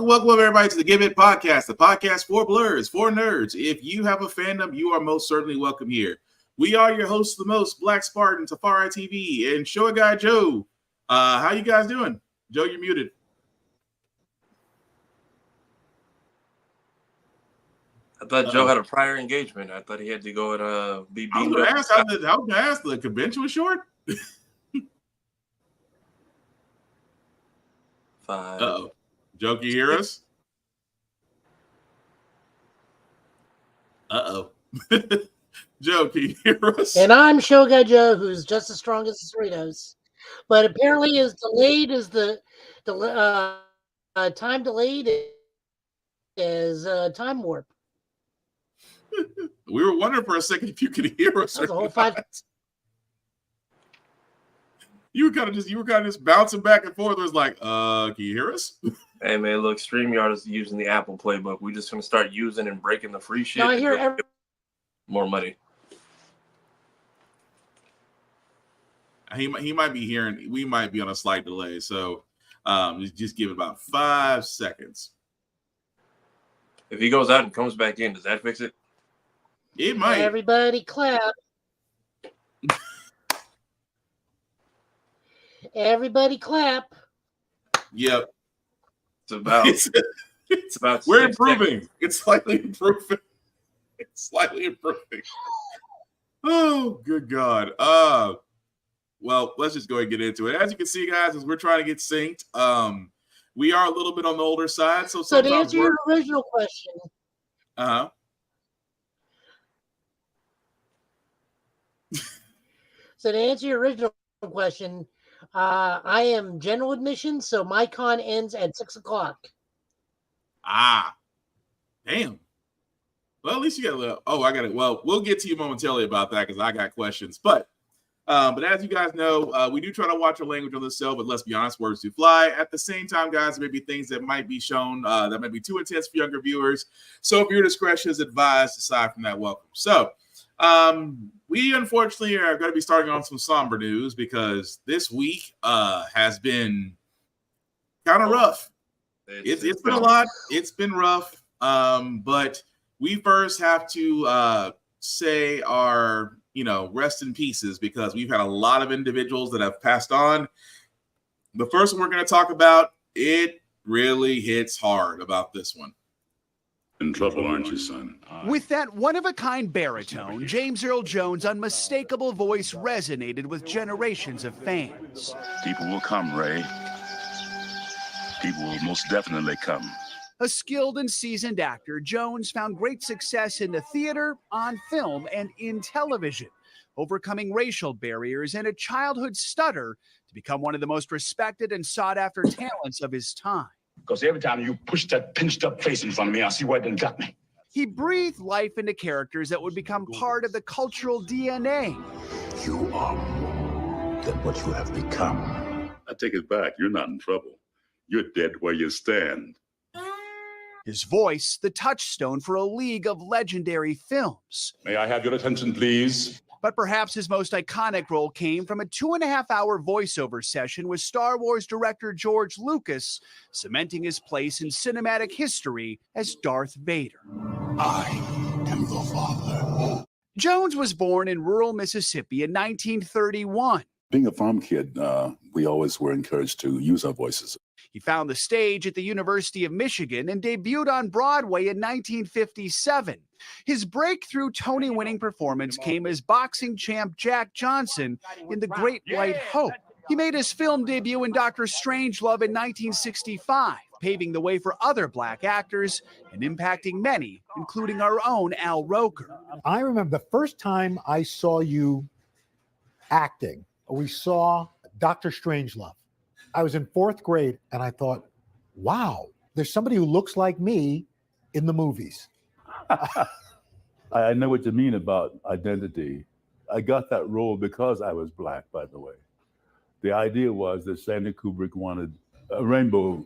welcome everybody to the Give It Podcast, the podcast for blurs, for nerds. If you have a fandom, you are most certainly welcome here. We are your hosts, the most Black Spartan, Tafari TV, and Show Guy Joe. How you guys doing? Joe, you're muted. I thought Joe had a prior engagement. I thought he had to go and be beamed I was going to ask, the convention was short? 5. Uh-oh. Joe, can you hear us? Uh-oh. Joe, can you hear us? And I'm Show Guy Joe, who's just as strong as the Cerritos, but apparently as delayed as the time delayed is time warp. We were wondering for a second if you could hear us. That's a whole 5 minutes. You were kind of just bouncing back and forth. It was like, can you hear us? Hey man, look, StreamYard is using the Apple playbook. We're just gonna start using and breaking the free shit. No, I hear more money. He might be hearing. We might be on a slight delay, so just give it about 5 seconds. If he goes out and comes back in, does that fix it? It might. Everybody clap. Everybody clap. Yep. It's about. We're improving. Seconds. It's slightly improving. Oh, good God. Well, let's just go ahead and get into it. As you can see, guys, as we're trying to get synced, we are a little bit on the older side. So to answer your original question. Uh-huh. So to answer your original question, I am general admission, so my con ends at 6:00. Ah, damn. Well, at least you got a little. Oh, I got it. Well, we'll get to you momentarily about that because I got questions. But as you guys know, we do try to watch our language on this show, but let's be honest, words do fly. At the same time, guys, there may be things that might be shown that might be too intense for younger viewers. So if your discretion is advised, aside from that, welcome. So we unfortunately are going to be starting on some somber news because this week has been kind of rough. It's been a lot. It's been rough. But we first have to say our, rest in pieces because we've had a lot of individuals that have passed on. The first one we're going to talk about, it really hits hard about this one. In trouble, aren't you, son? With that one-of-a-kind baritone, James Earl Jones' unmistakable voice resonated with generations of fans. People will come, Ray. People will most definitely come. A skilled and seasoned actor, Jones found great success in the theater, on film, and in television, overcoming racial barriers and a childhood stutter to become one of the most respected and sought-after talents of his time. Because every time you push that pinched-up face in front of me, I see what it got me. He breathed life into characters that would become part of the cultural DNA. You are more than what you have become. I take it back. You're not in trouble. You're dead where you stand. His voice, the touchstone for a league of legendary films. May I have your attention, please? But perhaps his most iconic role came from a 2.5-hour voiceover session with Star Wars director George Lucas, cementing his place in cinematic history as Darth Vader. I am your father. Jones was born in rural Mississippi in 1931. Being a farm kid, we always were encouraged to use our voices. He found the stage at the University of Michigan and debuted on Broadway in 1957. His breakthrough Tony-winning performance came as boxing champ Jack Johnson in The Great White Hope. He made his film debut in Dr. Strangelove in 1965, paving the way for other Black actors and impacting many, including our own Al Roker. I remember the first time I saw you acting, we saw Dr. Strangelove. I was in 4th grade and I thought, wow, there's somebody who looks like me in the movies. I know what you mean about identity. I got that role because I was Black, by the way. The idea was that Stanley Kubrick wanted a rainbow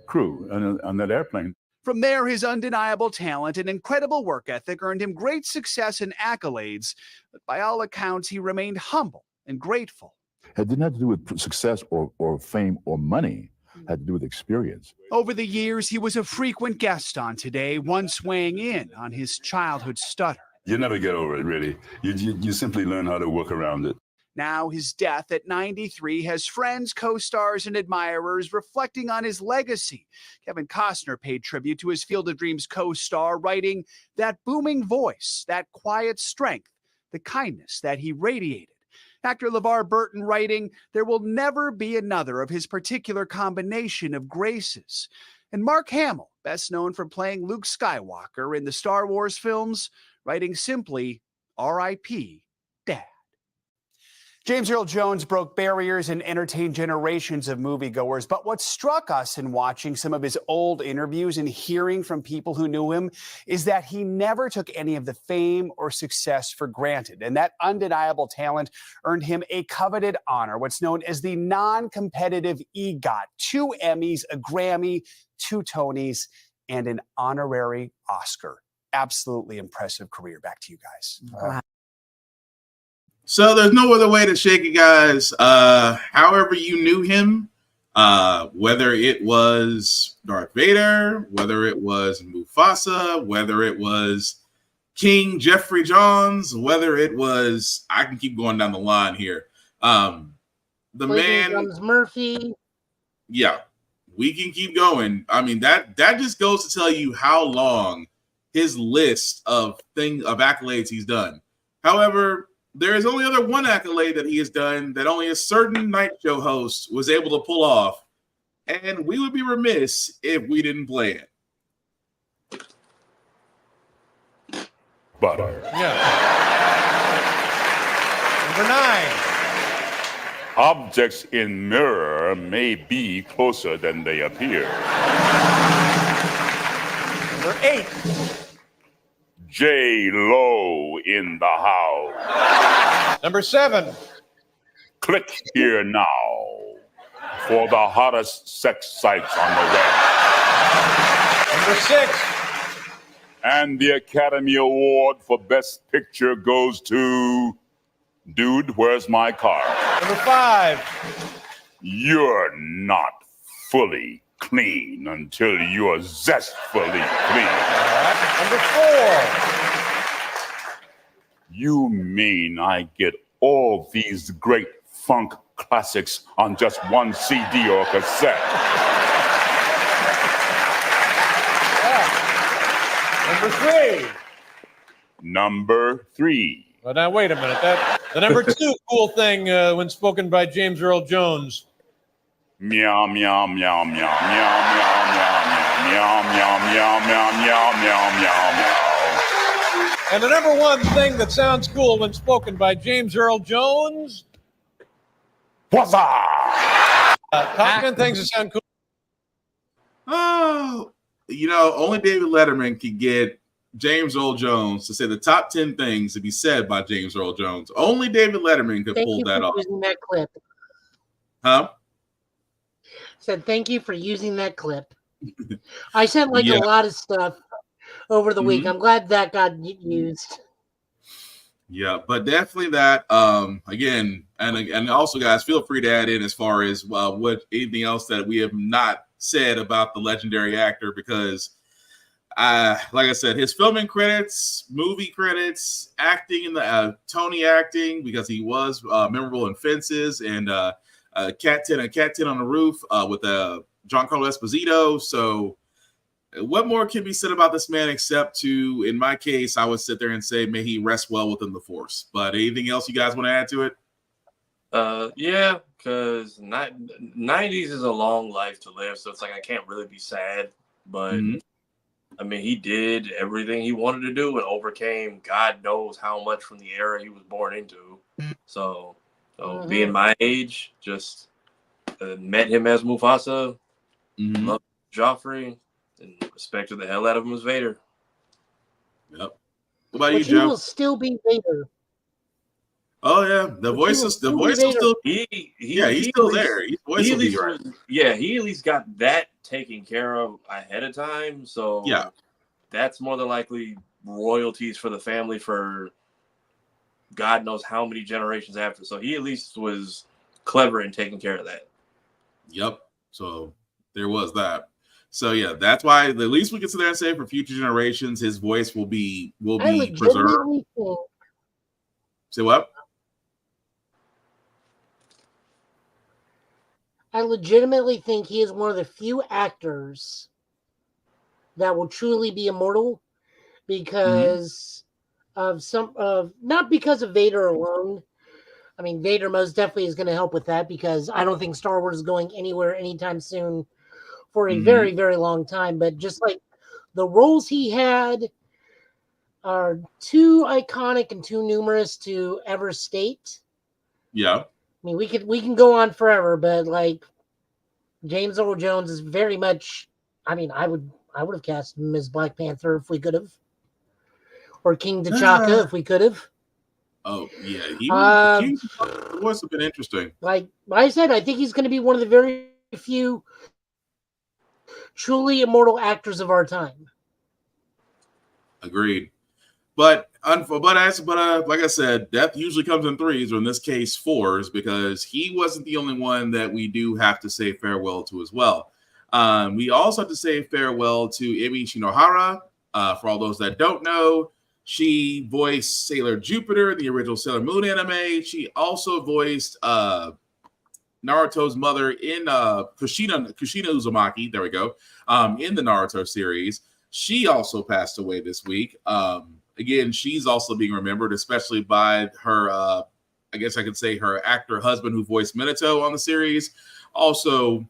crew on that airplane. From there, his undeniable talent and incredible work ethic earned him great success and accolades, but by all accounts, he remained humble and grateful. It didn't have to do with success or fame or money. had to do with experience. Over the years, he was a frequent guest on Today, once weighing in on his childhood stutter. You never get over it, really. You simply learn how to work around it. Now, his death at 93 has friends, co-stars, and admirers reflecting on his legacy. Kevin Costner paid tribute to his Field of Dreams co-star, writing, "That booming voice, that quiet strength, the kindness that he radiated." Actor LeVar Burton writing, "There will never be another of his particular combination of graces." And Mark Hamill, best known for playing Luke Skywalker in the Star Wars films, writing simply, "R.I.P. Dad." James Earl Jones broke barriers and entertained generations of moviegoers. But what struck us in watching some of his old interviews and hearing from people who knew him is that he never took any of the fame or success for granted. And that undeniable talent earned him a coveted honor, what's known as the non-competitive EGOT. 2 Emmys, a Grammy, 2 Tonys, and an honorary Oscar. Absolutely impressive career. Back to you guys. So there's no other way to shake it, guys. However you knew him, whether it was Darth Vader, whether it was Mufasa, whether it was King Jeffrey Johns, whether it was, I can keep going down the line here. The man, James Murphy. Yeah, we can keep going. I mean, that just goes to tell you how long his list of accolades he's done. However, there is only other one accolade that he has done that only a certain night show host was able to pull off, and we would be remiss if we didn't play it. Butter. Yeah. Number 9. Objects in mirror may be closer than they appear. Number 8. J-Lo in the house. Number 7. Click here now for the hottest sex sites on the web. Number 6. And the Academy Award for Best Picture goes to Dude, Where's My Car? Number 5. You're not fully clean until you're zestfully clean. Number 4. You mean I get all these great funk classics on just one CD or cassette? Number 3. Number 3. Well, now wait a minute. The number 2 cool thing when spoken by James Earl Jones. Meow, meow, meow, meow, meow, meow, meow, meow, meow, meow, meow, meow, meow, meow, meow. And the number 1 thing that sounds cool when spoken by James Earl Jones. What's up? Top 10 things that sound cool. Oh, only David Letterman can get James Earl Jones to say the top 10 things to be said by James Earl Jones. Only David Letterman could pull that off. Using that clip. Huh? Said thank you for using that clip. I sent a lot of stuff over the week. I'm glad that got used. Yeah, but definitely that. Again, and also, guys, feel free to add in as far as what anything else that we have not said about the legendary actor, because, like I said, his filming credits, movie credits, acting in the Tony acting, because he was memorable in Fences and Cat 10 on the Roof with Giancarlo Esposito. So what more can be said about this man except to, in my case, I would sit there and say, may he rest well within the Force. But anything else you guys want to add to it? Yeah, because 90s is a long life to live, so it's like I can't really be sad. But, I mean, he did everything he wanted to do and overcame God knows how much from the era he was born into. So being my age, just met him as Mufasa, loved Joffrey, and respected the hell out of him as Vader. Yep. What about you, He Joe? will still be Vader. Oh yeah, the voice is still. He's still there. He at least got that taken care of ahead of time. So yeah, that's more than likely royalties for the family for God knows how many generations after. So he at least was clever in taking care of that. Yep. So There was that. So yeah, that's why the least we can sit there and say for future generations, his voice will be preserved. Legitimately think Say what? I legitimately think he is one of the few actors that will truly be immortal because of not because of Vader alone. I mean, Vader most definitely is going to help with that because I don't think Star Wars is going anywhere anytime soon for a very, very long time. But just like the roles he had are too iconic and too numerous to ever state. Yeah. I mean, we can go on forever, but like James Earl Jones is very much. I mean, I would have cast him as Black Panther if we could have, or King T'Chaka if we could have. Oh yeah, the voice have been interesting. Like I said, I think he's going to be one of the very few truly immortal actors of our time. Agreed. But like I said, death usually comes in threes, or in this case, fours, because he wasn't the only one that we do have to say farewell to as well. We also have to say farewell to Emi Shinohara. For all those that don't know, she voiced Sailor Jupiter, the original Sailor Moon anime. She also voiced Naruto's mother in Kushina Uzumaki. There we go. In the Naruto series. She also passed away this week. Again, she's also being remembered, especially by her, I guess I could say her actor husband who voiced Minato on the series, also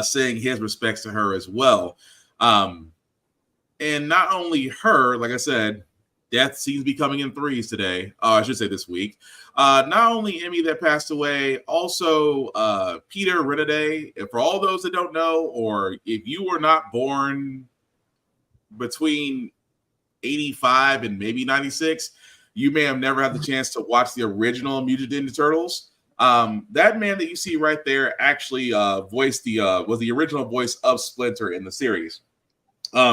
saying his respects to her as well. And not only her, like I said, death seems to be coming in threes today. I should say this week. Not only Emmy that passed away, also Peter Renade. And for all those that don't know, or if you were not born between 85 and maybe 96, you may have never had the chance to watch the original Mutant Ninja Turtles. That man that you see right there actually was the original voice of Splinter in the series.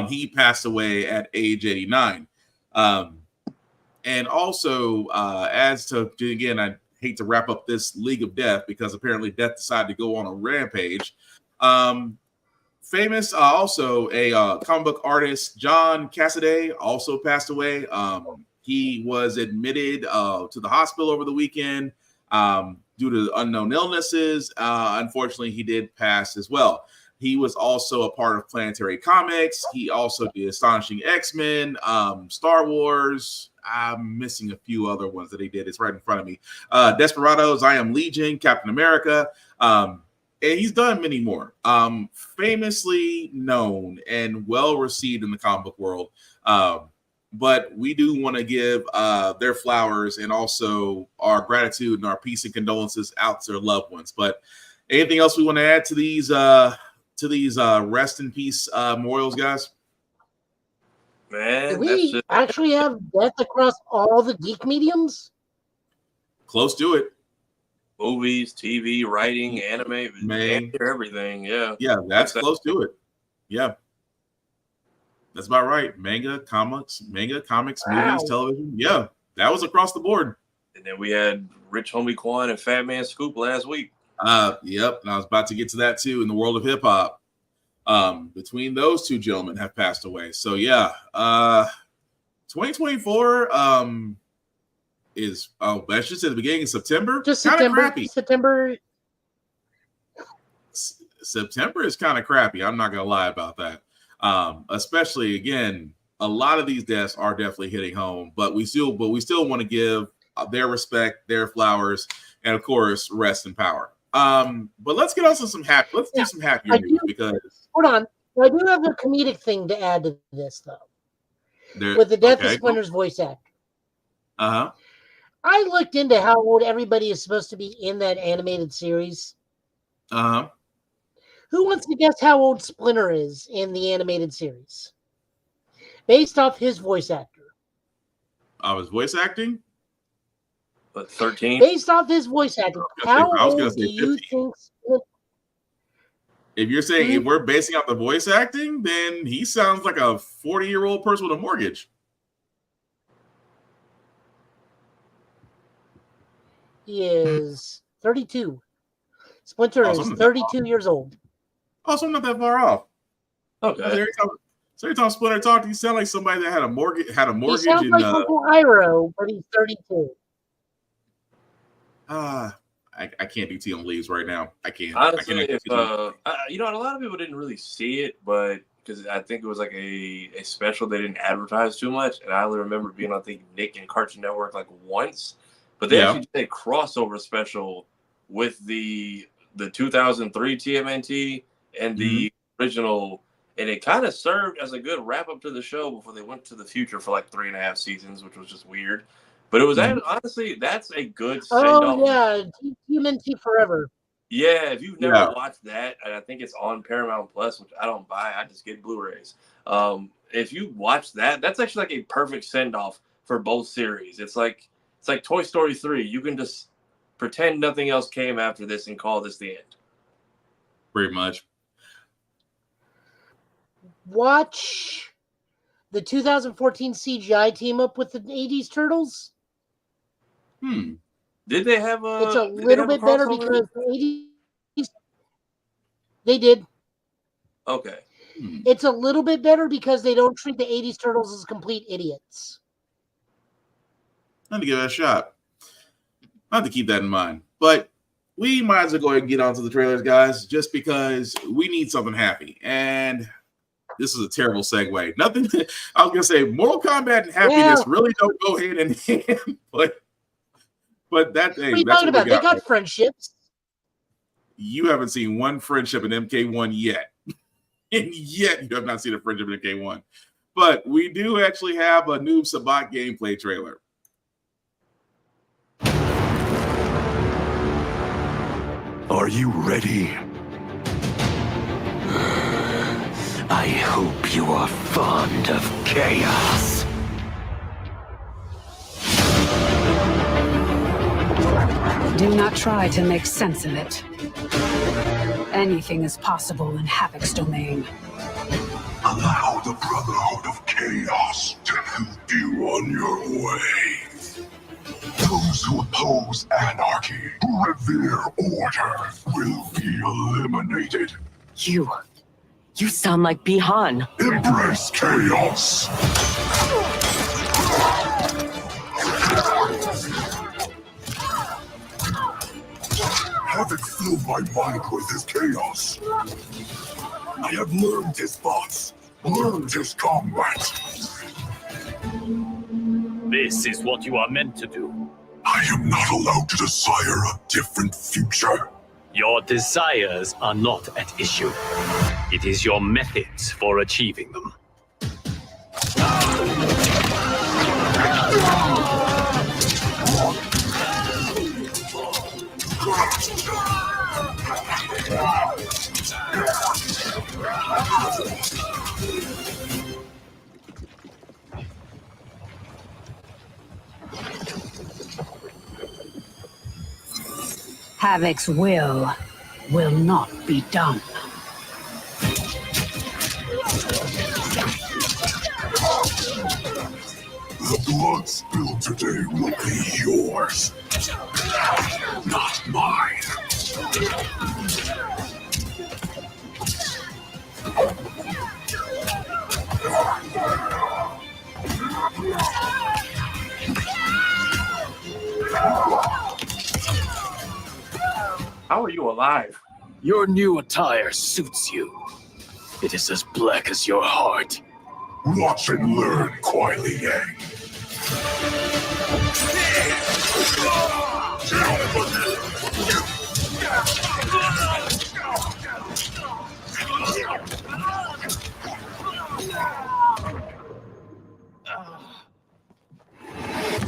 He passed away at age 89. And also, as to again, I hate to wrap up this League of Death because apparently Death decided to go on a rampage. Famous, also a comic book artist, John Cassaday, also passed away. He was admitted to the hospital over the weekend due to unknown illnesses. Unfortunately, he did pass as well. He was also a part of Planetary Comics. He also did Astonishing X-Men, Star Wars. I'm missing a few other ones that he did. It's right in front of me. Desperados, I Am Legion, Captain America. And he's done many more. Famously known and well received in the comic book world. But we do want to give their flowers and also our gratitude and our peace and condolences out to their loved ones. But anything else we want to add to these rest in peace memorials, guys? Man, do we actually have death across all the geek mediums? Close to it. Movies, TV, writing, anime, everything. Yeah, that's close to it. Yeah, that's about right. Manga, comics, movies, television. Yeah, that was across the board. And then we had Rich Homie Quan and Fat Man Scoop last week. Yep, and I was about to get to that too. In the world of hip hop, between those two gentlemen have passed away. So yeah, 2024 is that's just at the beginning of September. Just kind of September. crappy. September is kind of crappy. I'm not gonna lie about that. Especially again, a lot of these deaths are definitely hitting home, but we still want to give their respect, their flowers, and of course, rest in power. But let's get on to some happy. Let's do some happier news because hold on, I do have a comedic thing to add to this though. With the death of Splinter's voice actor. I looked into how old everybody is supposed to be in that animated series. Who wants to guess how old Splinter is in the animated series? Based off his voice actor. His voice acting? But 13? Based off his voice acting, how old do you think if you're saying if we're basing off the voice acting, then he sounds like a 40-year-old person with a mortgage. He is 32. Splinter is 32 years old. Oh, so I'm not that far off. Okay. So every time Splinter talked, you sound like somebody that had a mortgage. He sounds like Uncle Iroh, but he's 32. I can't do Tea on Leaves right now. I can't. Honestly, I can't you know, a lot of people didn't really see it, but because I think it was like a special they didn't advertise too much, and I only remember being on Nick and Cartoon Network like once, but they actually did a crossover special with the 2003 TMNT and the original, and it kind of served as a good wrap up to the show before they went to the future for like 3.5 seasons, which was just weird. But it was honestly, that's a good send-off. Oh, yeah. TMNT Forever. Yeah, if you've never watched that, and I think it's on Paramount Plus, which I don't buy, I just get Blu-rays. If you watch that, that's actually like a perfect send-off for both series. It's like Toy Story 3. You can just pretend nothing else came after this and call this the end. Pretty much. Watch the 2014 CGI team up with the 80s Turtles. Did they have a? It's a little bit better because the 80s. They did. Okay. It's a little bit better because they don't treat the 80s Turtles as complete idiots. I'm gonna give it a shot. I have to keep that in mind. But we might as well go ahead and get on to the trailers, guys, just because we need something happy. And this is a terrible segue. Nothing. I was gonna say Mortal Kombat and happiness really don't go hand in hand, but that thing. What are you talking about? They got friendships. You haven't seen one friendship in MK1 yet. And yet you have not seen a friendship in MK1. But we do actually have a new Sabat gameplay trailer. Are you ready? I hope you are fond of chaos. Do not try to make sense of it. Anything is possible in Havoc's domain. Allow the Brotherhood of Chaos to help you on your way. Those who oppose anarchy, who revere order, will be eliminated. You sound like Bihan. Embrace chaos. Havoc filled my mind with his chaos. I have learned his thoughts, learned his combat. This is what you are meant to do. I am not allowed to desire a different future. Your desires are not at issue. It is your methods for achieving them. Havoc's will not be done. The blood spilled today will be yours, not mine. How are you alive? Your new attire suits you. It is as black as your heart. Watch and learn, Kuai Li Yang.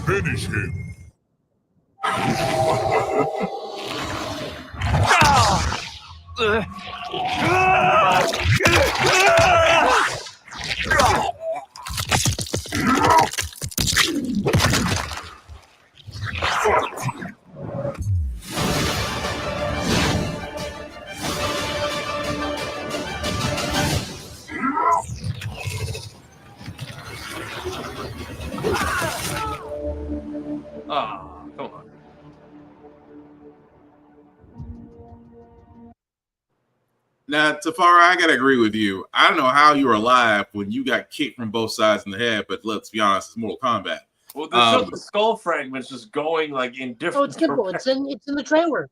Finish him. Come on. Now, Tafara, I gotta agree with you. I don't know how you were alive when you got kicked from both sides in the head, but let's be honest, it's Mortal Kombat. Well, there's just the skull fragments just going like in different. Oh, it's simple. It's in the trailer.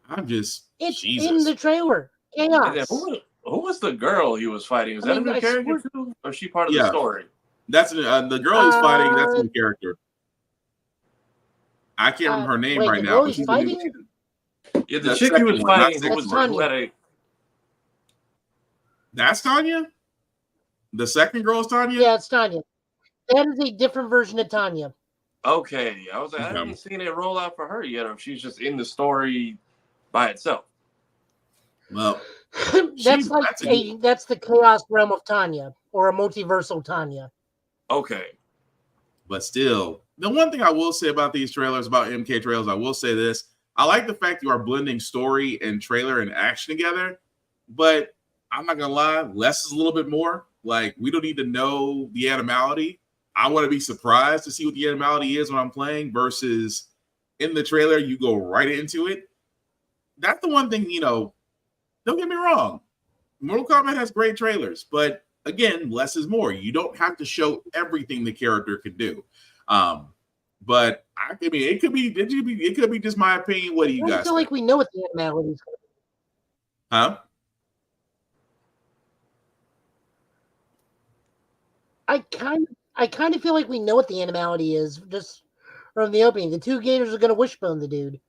It's Jesus. in the trailer. Chaos. Who was the girl he was fighting? Was that a new character too? Or is she part of the story? That's the girl he's fighting. That's a new character. I can't remember her name right now. But she's fighting. Yeah, the chick he was fighting was Tanya. That's Tanya? The second girl is Tanya? Yeah, it's Tanya. That is a different version of Tanya. Okay. I was like, I haven't seen it roll out for her yet, or if she's just in the story by itself. Well, that's the chaos realm of Tanya, or a multiversal Tanya. Okay. But still, the one thing I will say about these trailers, about MK trailers, I will say this. I like the fact you are blending story and trailer and action together, but I'm not gonna lie, less is a little bit more. Like, we don't need to know the animality. I want to be surprised to see what the animality is when I'm playing versus in the trailer, you go right into it. That's the one thing, don't get me wrong. Mortal Kombat has great trailers, but again, less is more. You don't have to show everything the character can do. But I mean, it could be just my opinion. What do you guys feel like we know what the animality is? Huh? I kind of feel like we know what the animality is just from the opening. The two gators are going to wishbone the dude.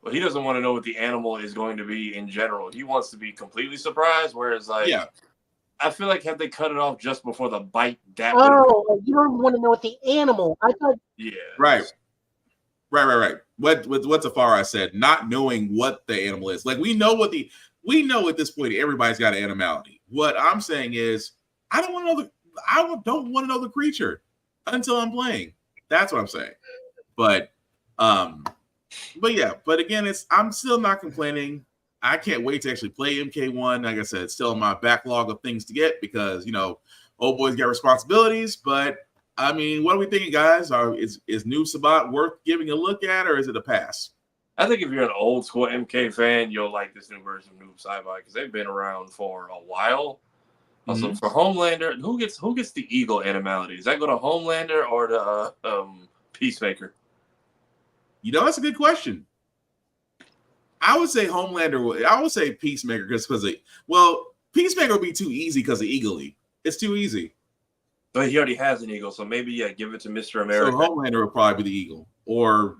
Well, he doesn't want to know what the animal is going to be in general. He wants to be completely surprised. Whereas, I feel like had they cut it off just before the bite, that you don't want to know what the animal. I thought. Yeah. Right. What Tafara said, not knowing what the animal is. Like we know at this point everybody's got an animality. What I'm saying is, I don't want to know the creature until I'm playing. That's what I'm saying. But again, I'm still not complaining. I can't wait to actually play MK1. Like I said, it's still in my backlog of things to get because, old boys got responsibilities. But, I mean, what are we thinking, guys? Is New Sabat worth giving a look at, or is it a pass? I think if you're an old school MK fan, you'll like this new version of Noob Sci-Fi because they've been around for a while. Also, for Homelander, who gets the eagle animality? Does that go to Homelander or to Peacemaker? That's a good question. I would say Homelander. I would say Peacemaker because Peacemaker would be too easy because of Eagly. It's too easy. But he already has an eagle, so maybe give it to Mr. America. So Homelander would probably be the eagle, or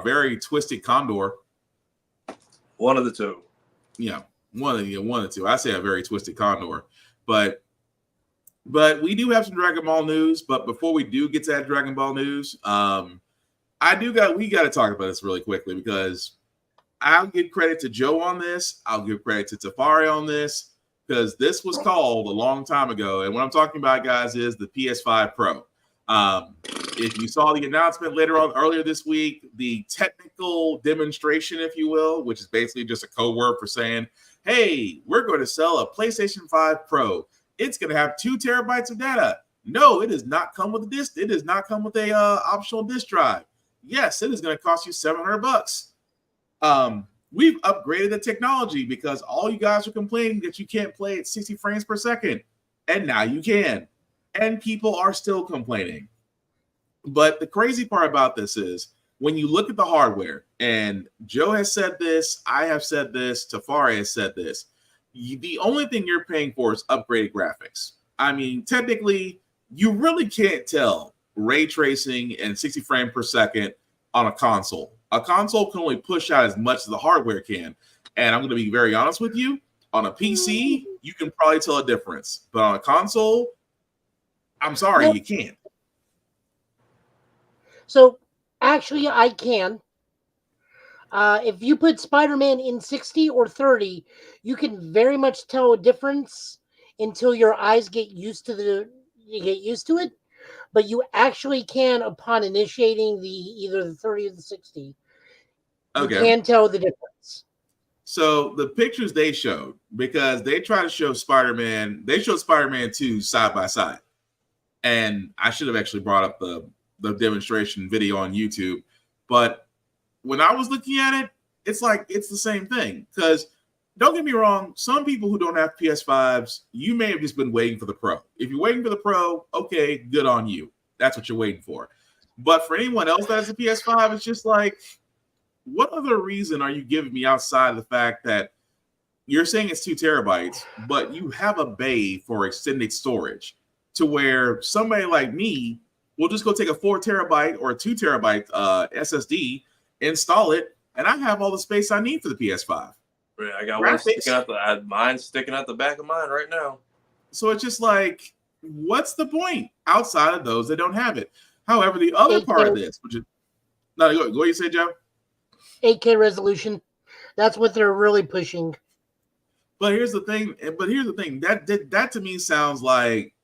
very twisted Condor. One of the two. Yeah, one of the two. I say a very twisted Condor, but we do have some Dragon Ball news. But before we do get to that Dragon Ball news, we got to talk about this really quickly because I'll give credit to Joe on this. I'll give credit to Tafari on this because this was called a long time ago. And what I'm talking about, guys, is the PS5 Pro. If you saw the announcement earlier this week, the technical demonstration, if you will, which is basically just a code word for saying, hey, we're going to sell a PlayStation 5 Pro. It's going to have 2 terabytes of data. No, it does not come with a disc. It does not come with a optional disk drive. Yes, it is going to cost you $700. We've upgraded the technology because all you guys are complaining that you can't play at 60 frames per second. And now you can. And people are still complaining. But the crazy part about this is when you look at the hardware, and Joe has said this, I have said this, Tafari has said this, the only thing you're paying for is upgraded graphics. I mean, technically, you really can't tell ray tracing and 60 frames per second on a console. A console can only push out as much as the hardware can. And I'm going to be very honest with you. On a PC, you can probably tell a difference. But on a console, I'm sorry, you can't. So, actually, I can. If you put Spider-Man in 60 or 30, you can very much tell a difference until your eyes get used to it. But you actually can, upon initiating either the 30 or the 60, you can tell the difference. So the pictures they showed, because they try to show Spider-Man, they showed Spider-Man 2 side by side. And I should have actually brought up the demonstration video on YouTube. But when I was looking at it, it's like it's the same thing. Because don't get me wrong. Some people who don't have PS5s, you may have just been waiting for the Pro. If you're waiting for the Pro, okay, good on you. That's what you're waiting for. But for anyone else that has a PS5, it's just like, what other reason are you giving me outside of the fact that you're saying it's 2 terabytes, but you have a bay for extended storage to where somebody like me will just go take a 4 terabyte or a 2 terabyte SSD, install it, and I have all the space I need for the PS5. I got one sticking out mine's sticking out the back of mine right now. So it's just like, what's the point outside of those that don't have it? However, the other part of this, which is go you say, Joe? 8K resolution. That's what they're really pushing. But here's the thing. That to me sounds like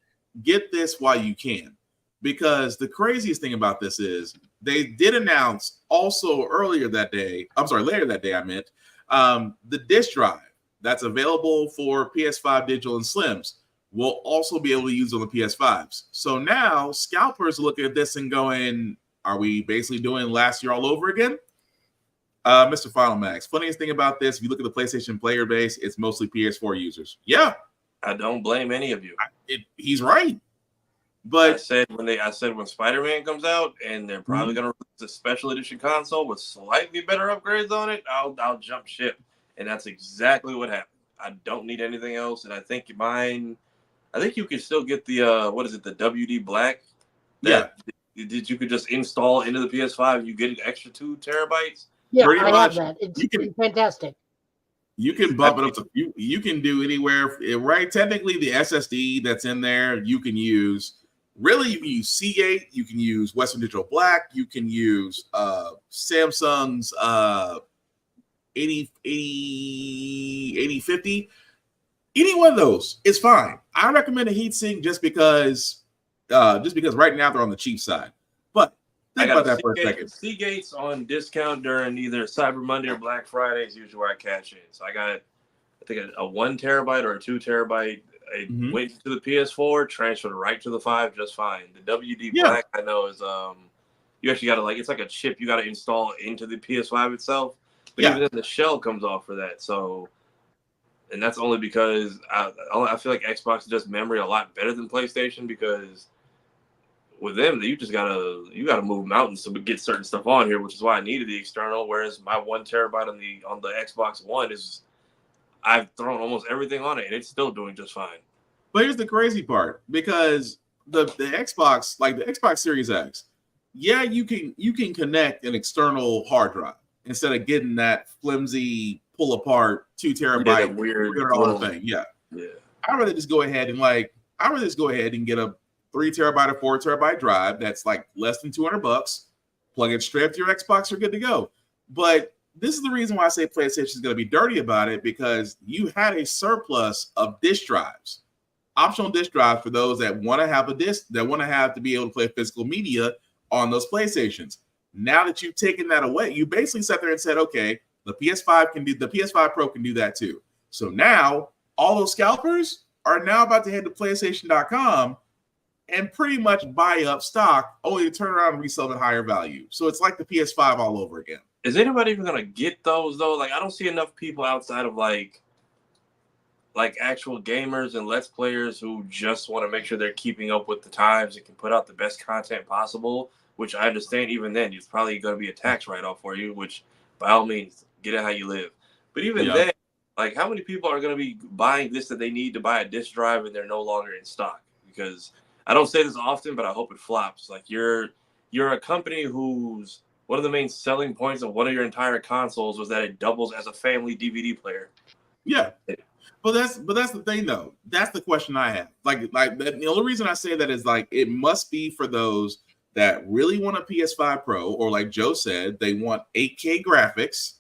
get this while you can, because the craziest thing about this is they did announce also later that day, I meant, the disk drive that's available for PS5 digital and slims will also be able to use on the PS5s. So now scalpers are looking at this and going, are we basically doing last year all over again? Mr. Final Max, funniest thing about this, if you look at the PlayStation player base, it's mostly PS4 users. Yeah. I don't blame any of you. He's right. But I said when Spider-Man comes out and they're probably going to release a special edition console with slightly better upgrades on it, I'll jump ship. And that's exactly what happened. I don't need anything else. And I think you can still get the the WD Black. That you could just install into the PS5 and you get an extra 2 terabytes. Yeah, I have that. It's fantastic. You can bump it up to you can do anywhere, right? Technically, the SSD that's in there you can use. Really, you can use Seagate, you can use Western Digital Black, you can use Samsung's 8050. Any one of those is fine. I recommend a heatsink just because right now they're on the cheap side. But think about that for a second. Seagate's on discount during either Cyber Monday or Black Friday is usually where I catch it. So I got, I think, a 1 terabyte or a 2 terabyte. I went to the PS4, transferred right to the 5 just fine. The WD Black I know is you actually got to it's like a chip you got to install into the PS5 itself. But even then the shell comes off for that. So, and that's only because I feel like Xbox does memory a lot better than PlayStation, because with them you gotta move mountains to get certain stuff on here, which is why I needed the external. Whereas my 1 terabyte on the Xbox One is, I've thrown almost everything on it and it's still doing just fine. But here's the crazy part, because the Xbox, like the Xbox Series X, you can connect an external hard drive instead of getting that flimsy pull apart 2 terabyte weird thing. Yeah. I'd rather just go ahead and get a 3 terabyte or 4 terabyte drive that's like less than $200, plug it straight up to your Xbox, you're good to go. But this is the reason why I say PlayStation is going to be dirty about it, because you had a surplus of disk drives, optional disk drives for those that want to have a disc, that want to have to be able to play physical media on those PlayStations. Now that you've taken that away, you basically sat there and said, okay, the PS5 Pro can do that too. So now all those scalpers are now about to head to PlayStation.com and pretty much buy up stock, only to turn around and resell them at higher value. So it's like the PS5 all over again. Is anybody even gonna get those though? Like, I don't see enough people outside of like actual gamers and Let's Players who just want to make sure they're keeping up with the times and can put out the best content possible. Which I understand. Even then, it's probably going to be a tax write-off for you. Which, by all means, get it how you live. But even then, like, how many people are going to be buying this that they need to buy a disk drive and they're no longer in stock? Because I don't say this often, but I hope it flops. Like, you're a company whose one of the main selling points of one of your entire consoles was that it doubles as a family DVD player. Yeah. But that's the thing, though. That's the question I have. Like the only reason I say that is, like, it must be for those that really want a PS5 Pro, or like Joe said, they want 8K graphics,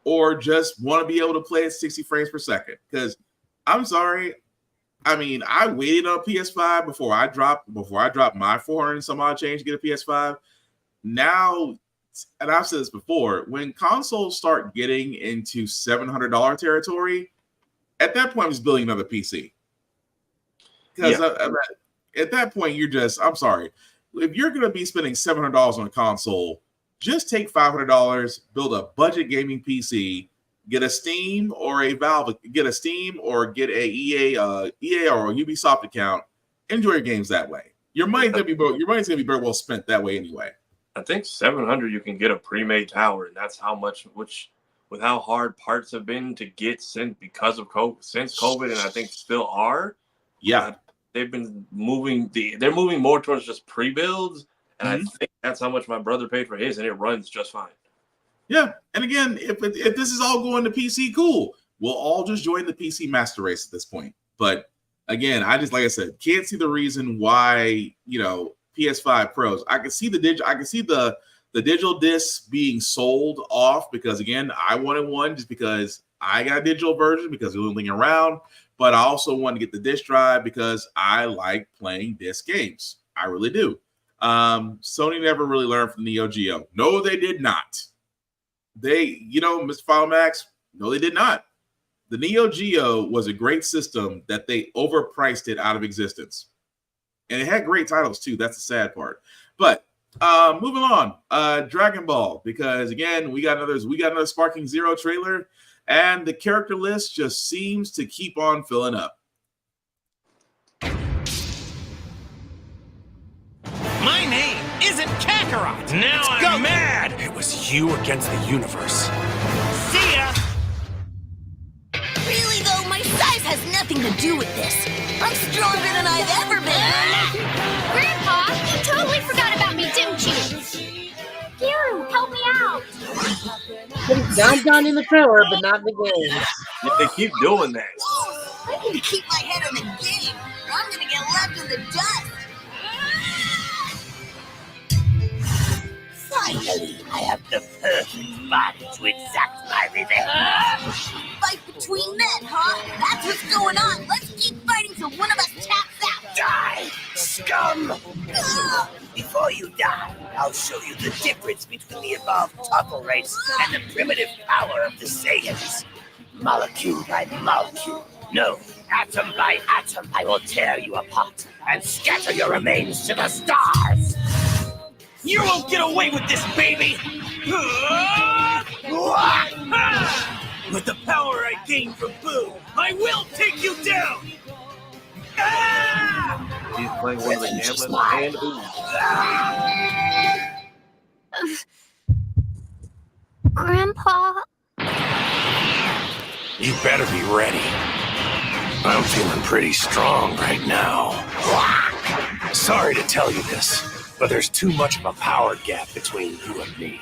or just want to be able to play at 60 frames per second. Because I'm sorry, I mean, I waited on a PS5 before I dropped my 400 and some odd change to get a PS5. Now, and I've said this before, when consoles start getting into $700 territory, at that point, I'm just building another PC. Because at that point, I'm sorry. If you're going to be spending $700 on a console, just take $500, build a budget gaming PC, get a Steam or a Valve, get a Steam or get a EA or a Ubisoft account. Enjoy your games that way. Your money's gonna be very well spent that way anyway. I think 700 you can get a pre-made tower, and that's how much. With how hard parts have been to get since COVID, and I think still are. Yeah, they've been moving. They're moving more towards just pre-builds, and I think that's how much my brother paid for his, and it runs just fine. Yeah, and again, if this is all going to PC, cool. We'll all just join the PC master race at this point. But again, like I said, can't see the reason why PS5 Pros. I can see the digital discs being sold off because again, I wanted one just because I got a digital version because the only thing around. But I also want to get the disc drive because I like playing disc games. I really do. Sony never really learned from Neo Geo. No, they did not. Mr. Final Max, no, they did not. The Neo Geo was a great system that they overpriced it out of existence. And it had great titles too. That's the sad part. But moving on, Dragon Ball, because again, we got another Sparking Zero trailer, and the character list just seems to keep on filling up. My name isn't Kakarot. Now I'm mad. It was you against the universe. See ya. Really though, my size has nothing to do with this. I'm stronger than I've ever been. Grandpa, you totally forgot about me, didn't you? Guru, help me out. Done in the trailer, but not in the game. They keep doing that. I need to keep my head on the game. I'm gonna get left in the dust. Finally, I have the perfect body to exact my revenge. Fight between men, huh? That's what's going on. Let's keep fighting till one of us taps out. Die, scum! Before you die, I'll show you the difference between the evolved Toggle race and the primitive power of the Saiyans. Molecule by molecule, no, atom by atom, I will tear you apart and scatter your remains to the stars. You won't get away with this, baby! With the power I gained from Boo, I will take you down! He's playing one of the Gamblers and Boo. Grandpa? You better be ready. I'm feeling pretty strong right now. Sorry to tell you this, but there's too much of a power gap between you and me.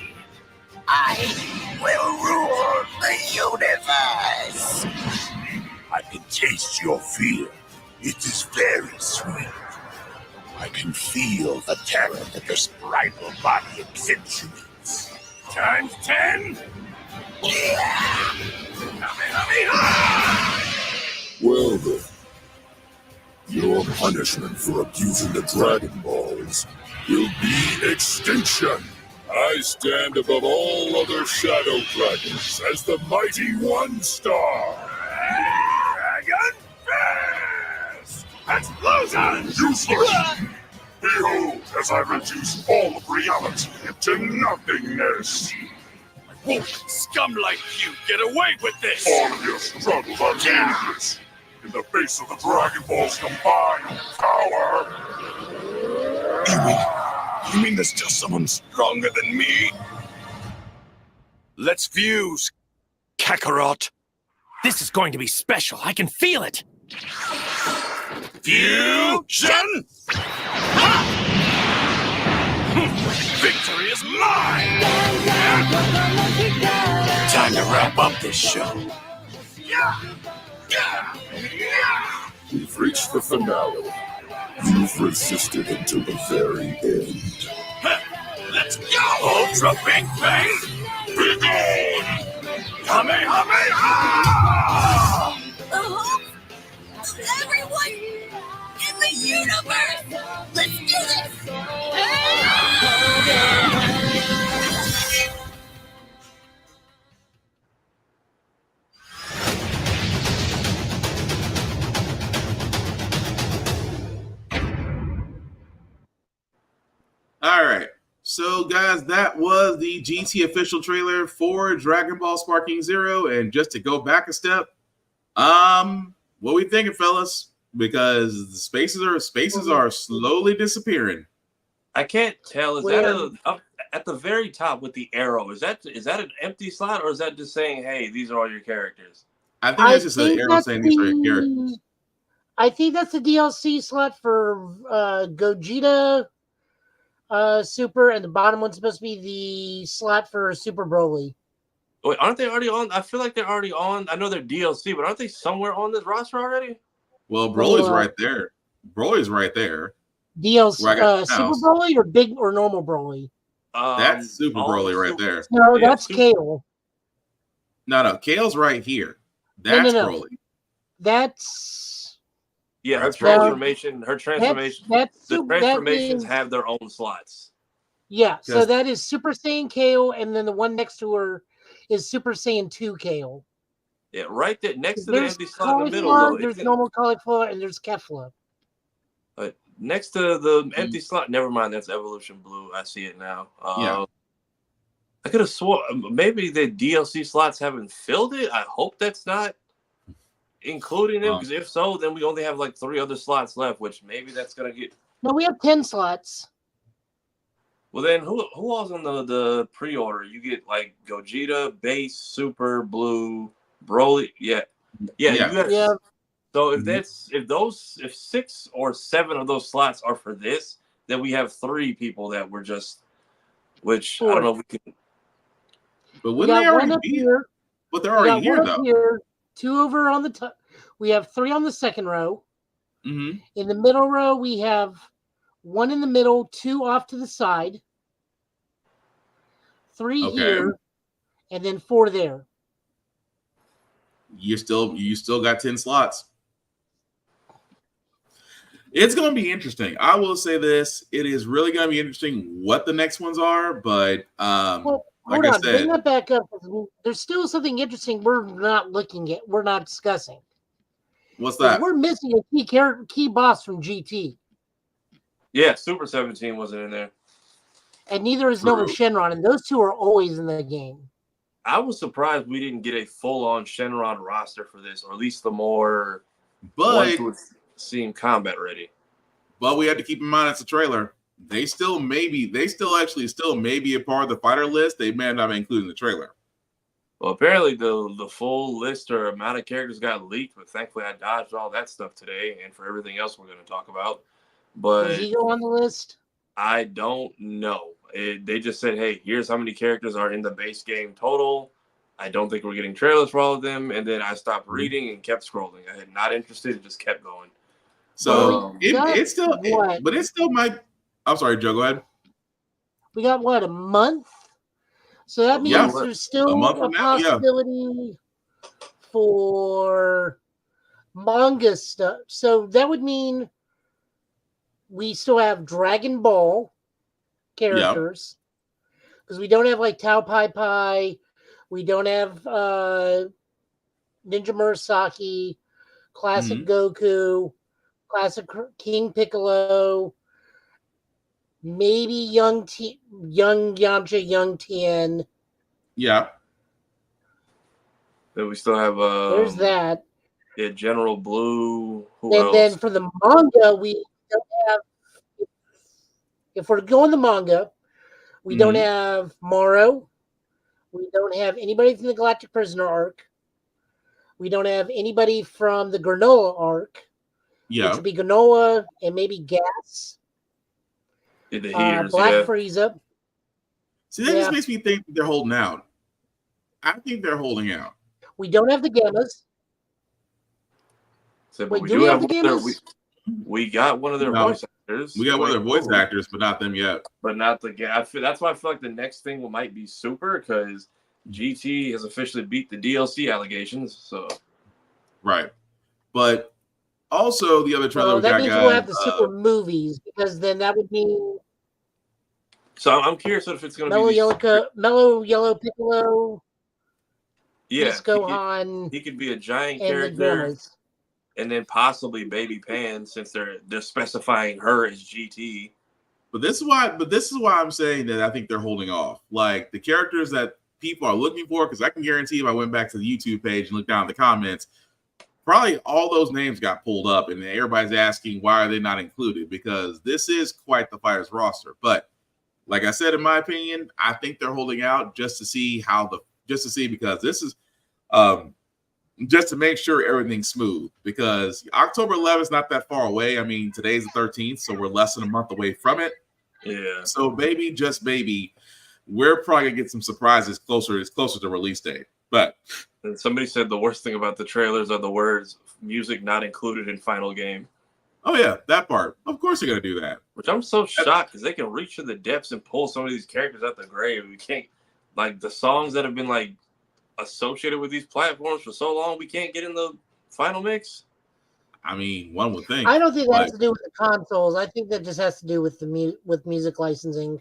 I will rule the universe. I can taste your fear. It is very sweet. I can feel the terror that this bridal body accentuates. Times 10? Well then, your punishment for abusing the Dragon Balls will be extinction. I stand above all other Shadow Dragons as the mighty One Star. Dragon Fist! Explosion! Useless! Behold, as I reduce all of reality into nothingness. Scum like you get away with this! All of your struggles are meaningless in the face of the Dragon Ball's combined power. You mean there's still someone stronger than me? Let's fuse, Kakarot. This is going to be special. I can feel it. Fusion! Victory is mine! Time to wrap up this show. We've reached the finale. You've resisted until the very end. Let's go! Ultra Big Bang! Begone! Kamehameha! Everyone in the universe! Let's do this! All right. So, guys, that was the GT official trailer for Dragon Ball Sparking Zero. And just to go back a step, what we thinking, fellas? Because the spaces are slowly disappearing. I can't tell. Is that up at the very top with the arrow? Is that an empty slot, or is that just saying, "Hey, these are all your characters"? I think that's just an arrow saying these are your characters. I think that's the DLC slot for Gogeta Super, and the bottom one's supposed to be the slot for Super Broly. Wait, aren't they already on? I feel like they're already on. I know they're DLC, but aren't they somewhere on this roster already? Well, Broly's right there. Broly's right there. DLC Super Broly or big or normal Broly? That's Super Broly right there. No, that's Kale. No, Kale's right here. That's Broly. That's her transformation. Her transformation. The transformations have their own slots. Yeah, so that is Super Saiyan Kale, and then the one next to her is Super Saiyan 2 Kale. Yeah, right there next to the empty slot in the middle. Though, there's normal cauliflower and there's Kefla. But next to the empty slot, never mind. That's Evolution Blue. I see it now. I could have sworn maybe the DLC slots haven't filled it. I hope that's not including them, because if so, then we only have like 3 other slots left, which maybe that's gonna get. No, we have 10 slots. Well, then who else on the pre-order? You get like Gogeta, Base, Super, Blue, Broly. Yeah. So if 6 or 7 of those slots are for this, then we have 3 people that were just, which 4. I don't know if we can. But wouldn't they already be here? But they're already here though. Here, 2 over on the top. We have 3 on the second row. Mm-hmm. In the middle row, we have 1 in the middle, 2 off to the side, 3 here, and then 4 there. You still got 10 slots. It's going to be interesting. I will say this: it is really going to be interesting what the next ones are. But like I said, bring that back up. There's still something interesting we're not looking at. We're not discussing. What's that? We're missing a key boss from GT. Yeah, Super 17 wasn't in there. And neither is Nova Shenron, and those 2 are always in the game. I was surprised we didn't get a full-on Shenron roster for this, or at least the more ones who seem combat ready. But we have to keep in mind it's a trailer. They still may be a part of the fighter list. They may not be included in the trailer. Well, apparently the full list or amount of characters got leaked, but thankfully I dodged all that stuff today, and for everything else we're going to talk about. But does he go on the list? I don't know. They just said, hey, here's how many characters are in the base game total. I don't think we're getting trailers for all of them. And then I stopped reading and kept scrolling. I had not interested and just kept going. So it still might. I'm sorry, Joe, go ahead. We got a month? So that means there's still a possibility for manga stuff. So that would mean we still have Dragon Ball characters, because we don't have like Tao Pai Pai, we don't have Ninja Murasaki, Classic Goku, Classic King Piccolo, maybe young Yamcha, young Tien. Yeah. Then we still have there's that. Yeah, General Blue. Who and else? Then for the manga, we don't have. If we're going the manga, we don't have Morrow. We don't have anybody from the Galactic Prisoner arc. We don't have anybody from the Granola arc. Yeah. Which would be Granola and maybe Gas. The heaters, Black Frieza. See, that just makes me think they're holding out. I think they're holding out. We don't have the Gammas. So, wait, do we have the Gammas? We got one of their voice actors. We got one of their voice actors, but not them yet. But not the Gas. That's why I feel like the next thing might be Super, because GT has officially beat the DLC allegations. So, right. But also the other trailer that means we'll have the Super movies, because then that would mean. So I'm curious if it's going to be Mellow Yellow Piccolo. Yeah, Gohan. He could be a giant character, and then possibly Baby Pan, since they're specifying her as GT. But this is why I'm saying that I think they're holding off. Like the characters that people are looking for, because I can guarantee if I went back to the YouTube page and looked down in the comments, probably all those names got pulled up, and everybody's asking why are they not included, because this is quite the fighters roster. But like I said, in my opinion, I think they're holding out just to see because this is just to make sure everything's smooth, because October 11th is not that far away. I mean, today's the 13th, so we're less than a month away from it. Yeah. So maybe, just maybe, we're probably gonna get some surprises closer to release date. But and somebody said the worst thing about the trailers are the words "music not included in final game." Oh yeah, that part. Of course they're gonna do that. Which I'm so shocked, because they can reach to the depths and pull some of these characters out the grave. We can't, like, the songs that have been like associated with these platforms for so long, we can't get in the final mix. I mean, one would think. I don't think that has to do with the consoles. I think that just has to do with with music licensing.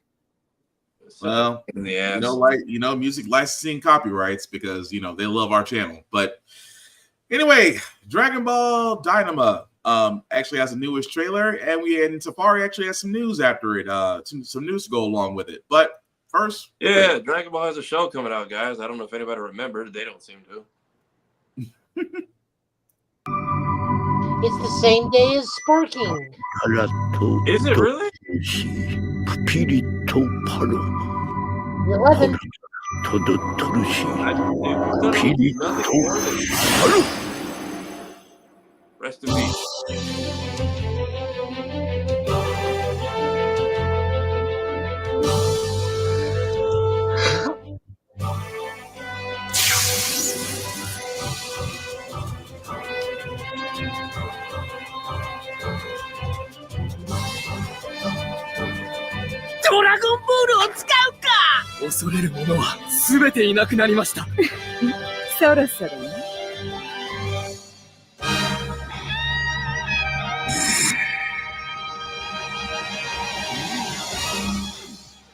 Well, music licensing copyrights, because they love our channel. But anyway, Dragon Ball Dynama actually has a newish trailer, and Safari actually has some news after it. Some news to go along with it. But first, yeah, Dragon Ball has a show coming out, guys. I don't know if anybody remembered. They don't seem to. It's the same day as Sparking. Is it really? 11. Rest in peace. Dragon Ball を使うか。恐れるものは全ていなくなりました。そろそろね。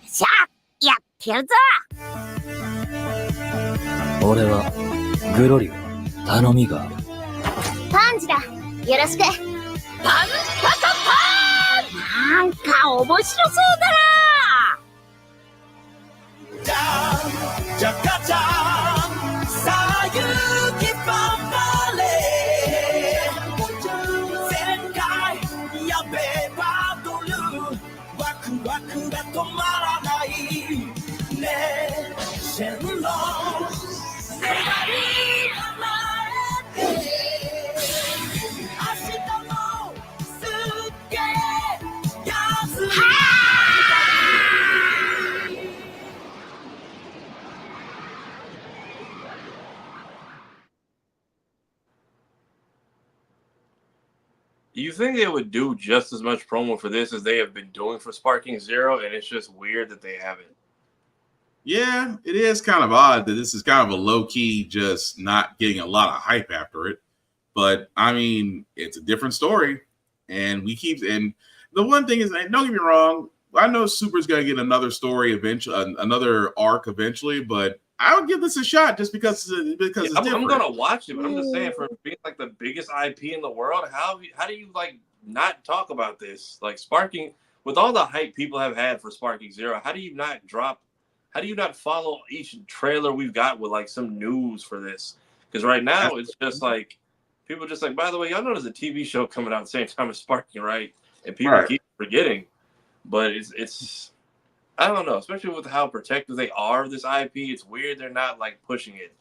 さあ、やってやるぞ。俺はグロリオ、頼みがある。パンチだ。よろしく。パンパカパン。なんか面白そうだな。ジャカジャン、さゆきバンバレー。全開、やべえバトル。ワクワクが止まらない。ね、シェンロン。迫り構えて。明日もすっげえやつ。You think they would do just as much promo for this as they have been doing for Sparking Zero, and it's just weird that they haven't? Yeah, it is kind of odd that this is kind of a low-key, just not getting a lot of hype after it. But, I mean, it's a different story. And the one thing is, and don't get me wrong, I know Super's going to get another story eventually, another arc eventually, but I would give this a shot just because it's different. I'm going to watch it, but I'm just saying, for being like the biggest IP in the world, how do you like not talk about this? Like Sparking, with all the hype people have had for Sparking Zero, how do you not follow each trailer we've got with like some news for this? Because right now it's just like people just like, by the way, y'all know there's a TV show coming out at the same time as Sparking, right? And people keep forgetting. But it's I don't know, especially with how protective they are of this IP. It's weird they're not like pushing it.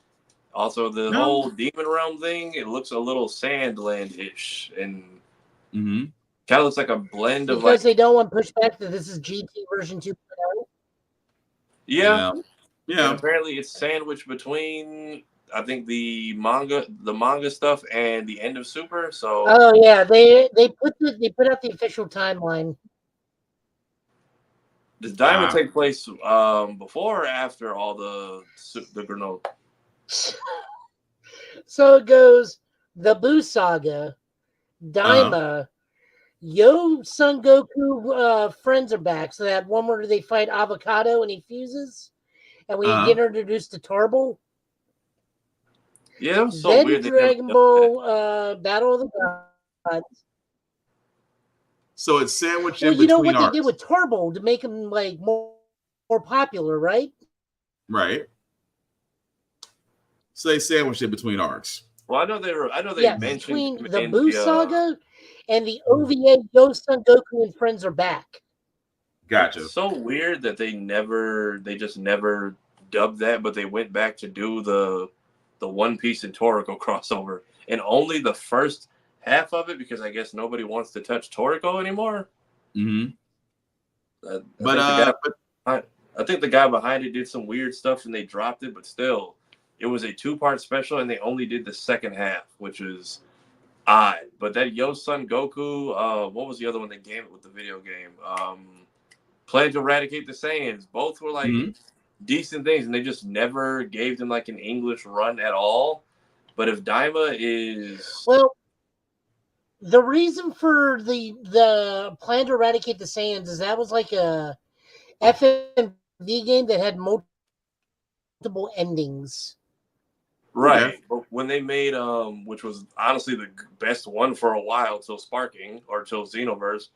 Also, the whole Demon Realm thing, it looks a little Sandland-ish, and kind of looks like a blend of because they don't want pushback that this is GT version 2.0. Yeah. And apparently, it's sandwiched between I think the manga stuff and the end of Super. So they put out the official timeline. Does Diamond take place before or after all the Granola? So it goes the Buu Saga, Daima, Yo Son Goku friends are back. So that one where they fight Avocado and he fuses, and we get introduced to Torble. Yeah, it was so then weird. Dragon Ball Battle of the Gods. So it's sandwiched Well, in you know between what they arcs. did with Turbo to make him like more popular, right? Right. So they sandwiched it between arcs. Well, I know they Yes, mentioned between him the in Boo the Saga and the OVA, Ghost Son Goku and Friends are back. Gotcha. It's so weird that they just never dubbed that, but they went back to do the One Piece and Toriko crossover, and only the first half of it because I guess nobody wants to touch Toriko anymore. Mm-hmm. I think the guy behind it did some weird stuff and they dropped it, but still, it was a 2-part special and they only did the second half, which is odd. But that Yo Son Goku, what was the other one they gave it with the video game? Plan to Eradicate the Saiyans. Both were like decent things, and they just never gave them like an English run at all. But if Daima is the reason for the Plan to Eradicate the Saiyans is that was like a FMV game that had multiple endings. right, Okay. but when they made which was honestly the best one for a while till Sparking or till Xenoverse,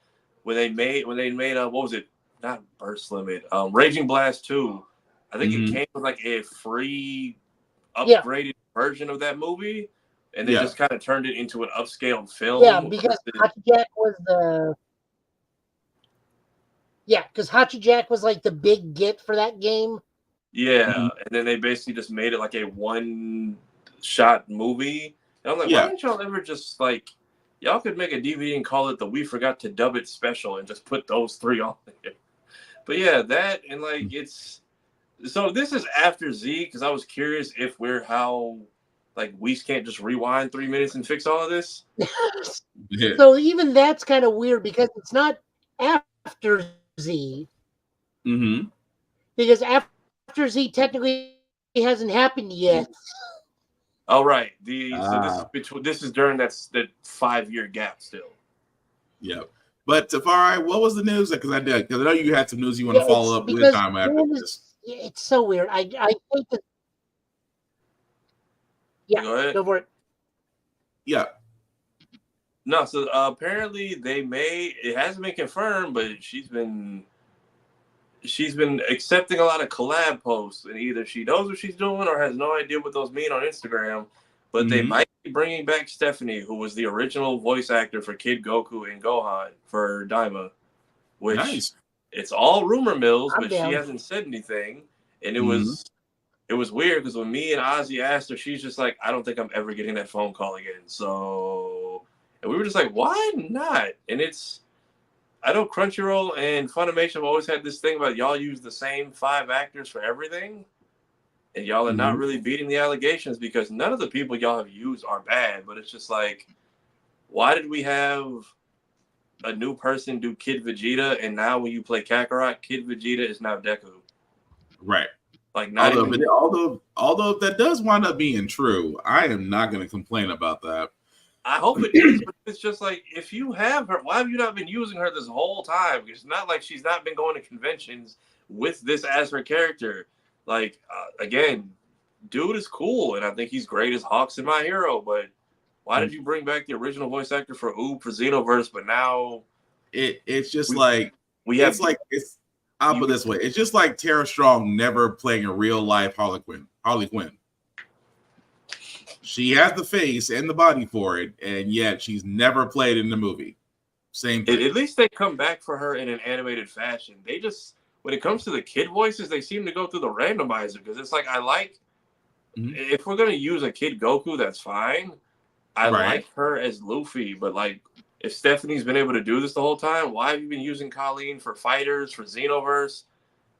when they made what was it? Not Burst Limit, Raging Blast 2. I think it came with like a free upgraded version of that movie, and they just kind of turned it into an upscale film. Yeah, because Hachijack was because Hachijack was like the big get for that game. Yeah, and then they basically just made it like a one-shot movie. And I'm like, why didn't y'all ever just like, y'all could make a DVD and call it the We Forgot to Dub It special and just put those 3 on there. But yeah, that and like it's so this is after Z because I was curious if how like we can't just rewind 3 minutes and fix all of this. So even that's kind of weird because it's not after Z. Mm-hmm. Because after Z technically hasn't happened yet. Oh right. This is during that 5-year gap still. Yeah. But Tafari, what was the news? Because I know you had some news you want to follow up with time after this. It's so weird. I think that. Yeah, go for it. Yeah. No, so apparently it hasn't been confirmed, but she's been accepting a lot of collab posts, and either she knows what she's doing or has no idea what those mean on Instagram. But they might be bringing back Stephanie, who was the original voice actor for Kid Goku and Gohan for Daima, which it's all rumor mills, but she hasn't said anything. And it was weird because when me and Ozzy asked her, she's just like, I don't think I'm ever getting that phone call again. So, and we were just like, why not? And I know Crunchyroll and Funimation have always had this thing about y'all use the same 5 actors for everything. And y'all are not really beating the allegations because none of the people y'all have used are bad. But it's just like, why did we have a new person do Kid Vegeta, and now when you play Kakarot, Kid Vegeta is now Deku? Right. Like although that does wind up being true, I am not going to complain about that. I hope it is, but it's just like, if you have her, why have you not been using her this whole time? It's not like she's not been going to conventions with this as her character. Like, again, dude is cool, and I think he's great as Hawks in My Hero, but why did you bring back the original voice actor for Oob for Xenoverse, but now it's just I'll put it this way. It's just like Tara Strong never playing a real life Harley Quinn. She has the face and the body for it, and yet she's never played in the movie. Same thing. At least they come back for her in an animated fashion. They just, when it comes to the kid voices, they seem to go through the randomizer because it's like, if we're going to use a Kid Goku, that's fine. I like her as Luffy, but like, if Stephanie's been able to do this the whole time, why have you been using Colleen for Fighters, for Xenoverse?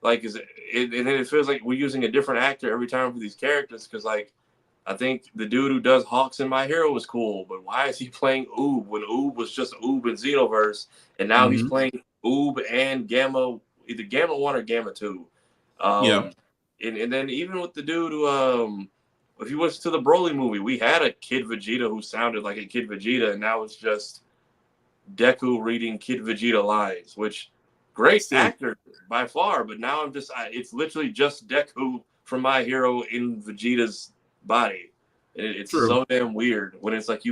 Like, and then it feels like we're using a different actor every time for these characters because, like, I think the dude who does Hawks in My Hero was cool, but why is he playing Oob when Oob was just Oob in Xenoverse, and now he's playing Oob and Gamma, either Gamma 1 or Gamma 2? And then even with the dude who, if you listen to the Broly movie, we had a Kid Vegeta who sounded like a Kid Vegeta, and now it's just Deku reading Kid Vegeta lines, which great actor by far, but now it's literally just Deku from My Hero in Vegeta's body. And it's so damn weird when it's like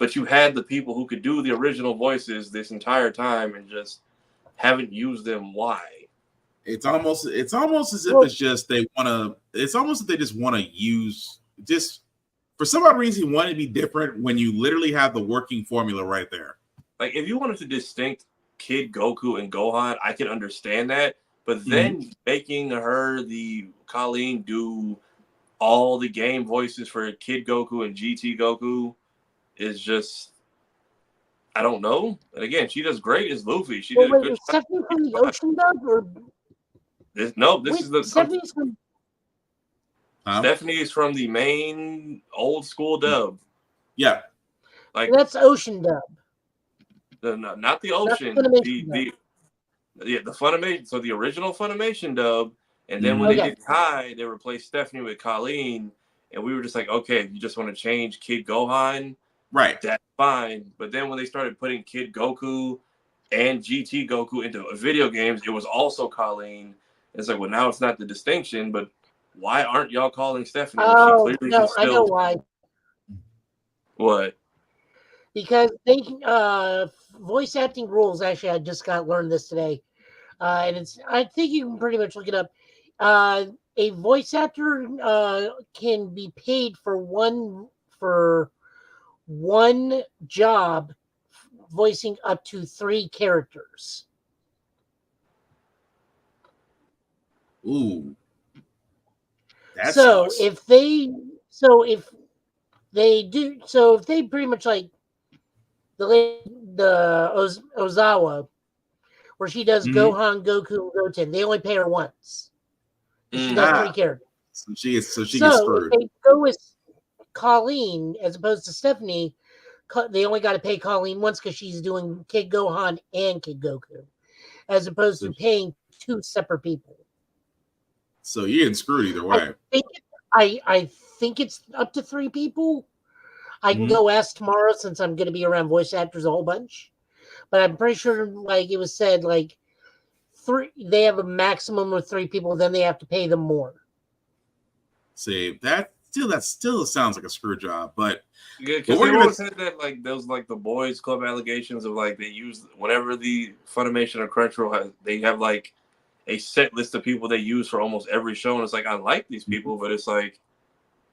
but you had the people who could do the original voices this entire time and just haven't used them. Why? It's almost as if it's just they want to. It's almost if they just want to use just for some odd reason want to be different when you literally have the working formula right there. Like if you wanted to distinct Kid Goku and Gohan, I can understand that. But then making her the Colleen do all the game voices for Kid Goku and GT Goku is just, I don't know. And again, she does great as Luffy. She did a good job. Stephanie from the Ocean dub, or This is the Stephanie's from. Stephanie's from the main old school dub. Yeah, like that's Ocean dub. Not the Ocean. The Funimation. So the original Funimation dub, and then when they did Kai, they replaced Stephanie with Colleen, and we were just like, okay, if you just want to change Kid Gohan, right? That's fine. But then when they started putting Kid Goku and GT Goku into video games, it was also Colleen. It's like, well, now it's not the distinction, but why aren't y'all calling Stephanie? Oh, no, I know why. What? Because they voice acting rules. Actually, I just learned this today, and I think you can pretty much look it up. A voice actor can be paid for one job, voicing up to 3 characters. Ooh. So if they pretty much like the Ozawa, where she does Gohan, Goku, and Goten, they only pay her once. She does 3 characters. So she gets screwed. If they go with Colleen as opposed to Stephanie, they only got to pay Colleen once because she's doing Kid Gohan and Kid Goku, as opposed to paying 2 separate people. So you're getting screwed either way. I think it's up to 3 people. I can go ask tomorrow since I'm going to be around voice actors a whole bunch. But I'm pretty sure, like it was said, like 3. They have a maximum of 3 people. Then they have to pay them more. See, that still sounds like a screw job. But because they always said that like those like the boys club allegations of like they use whenever the Funimation or Crunchyroll they have like a set list of people they use for almost every show, and it's like I like these people, but it's like,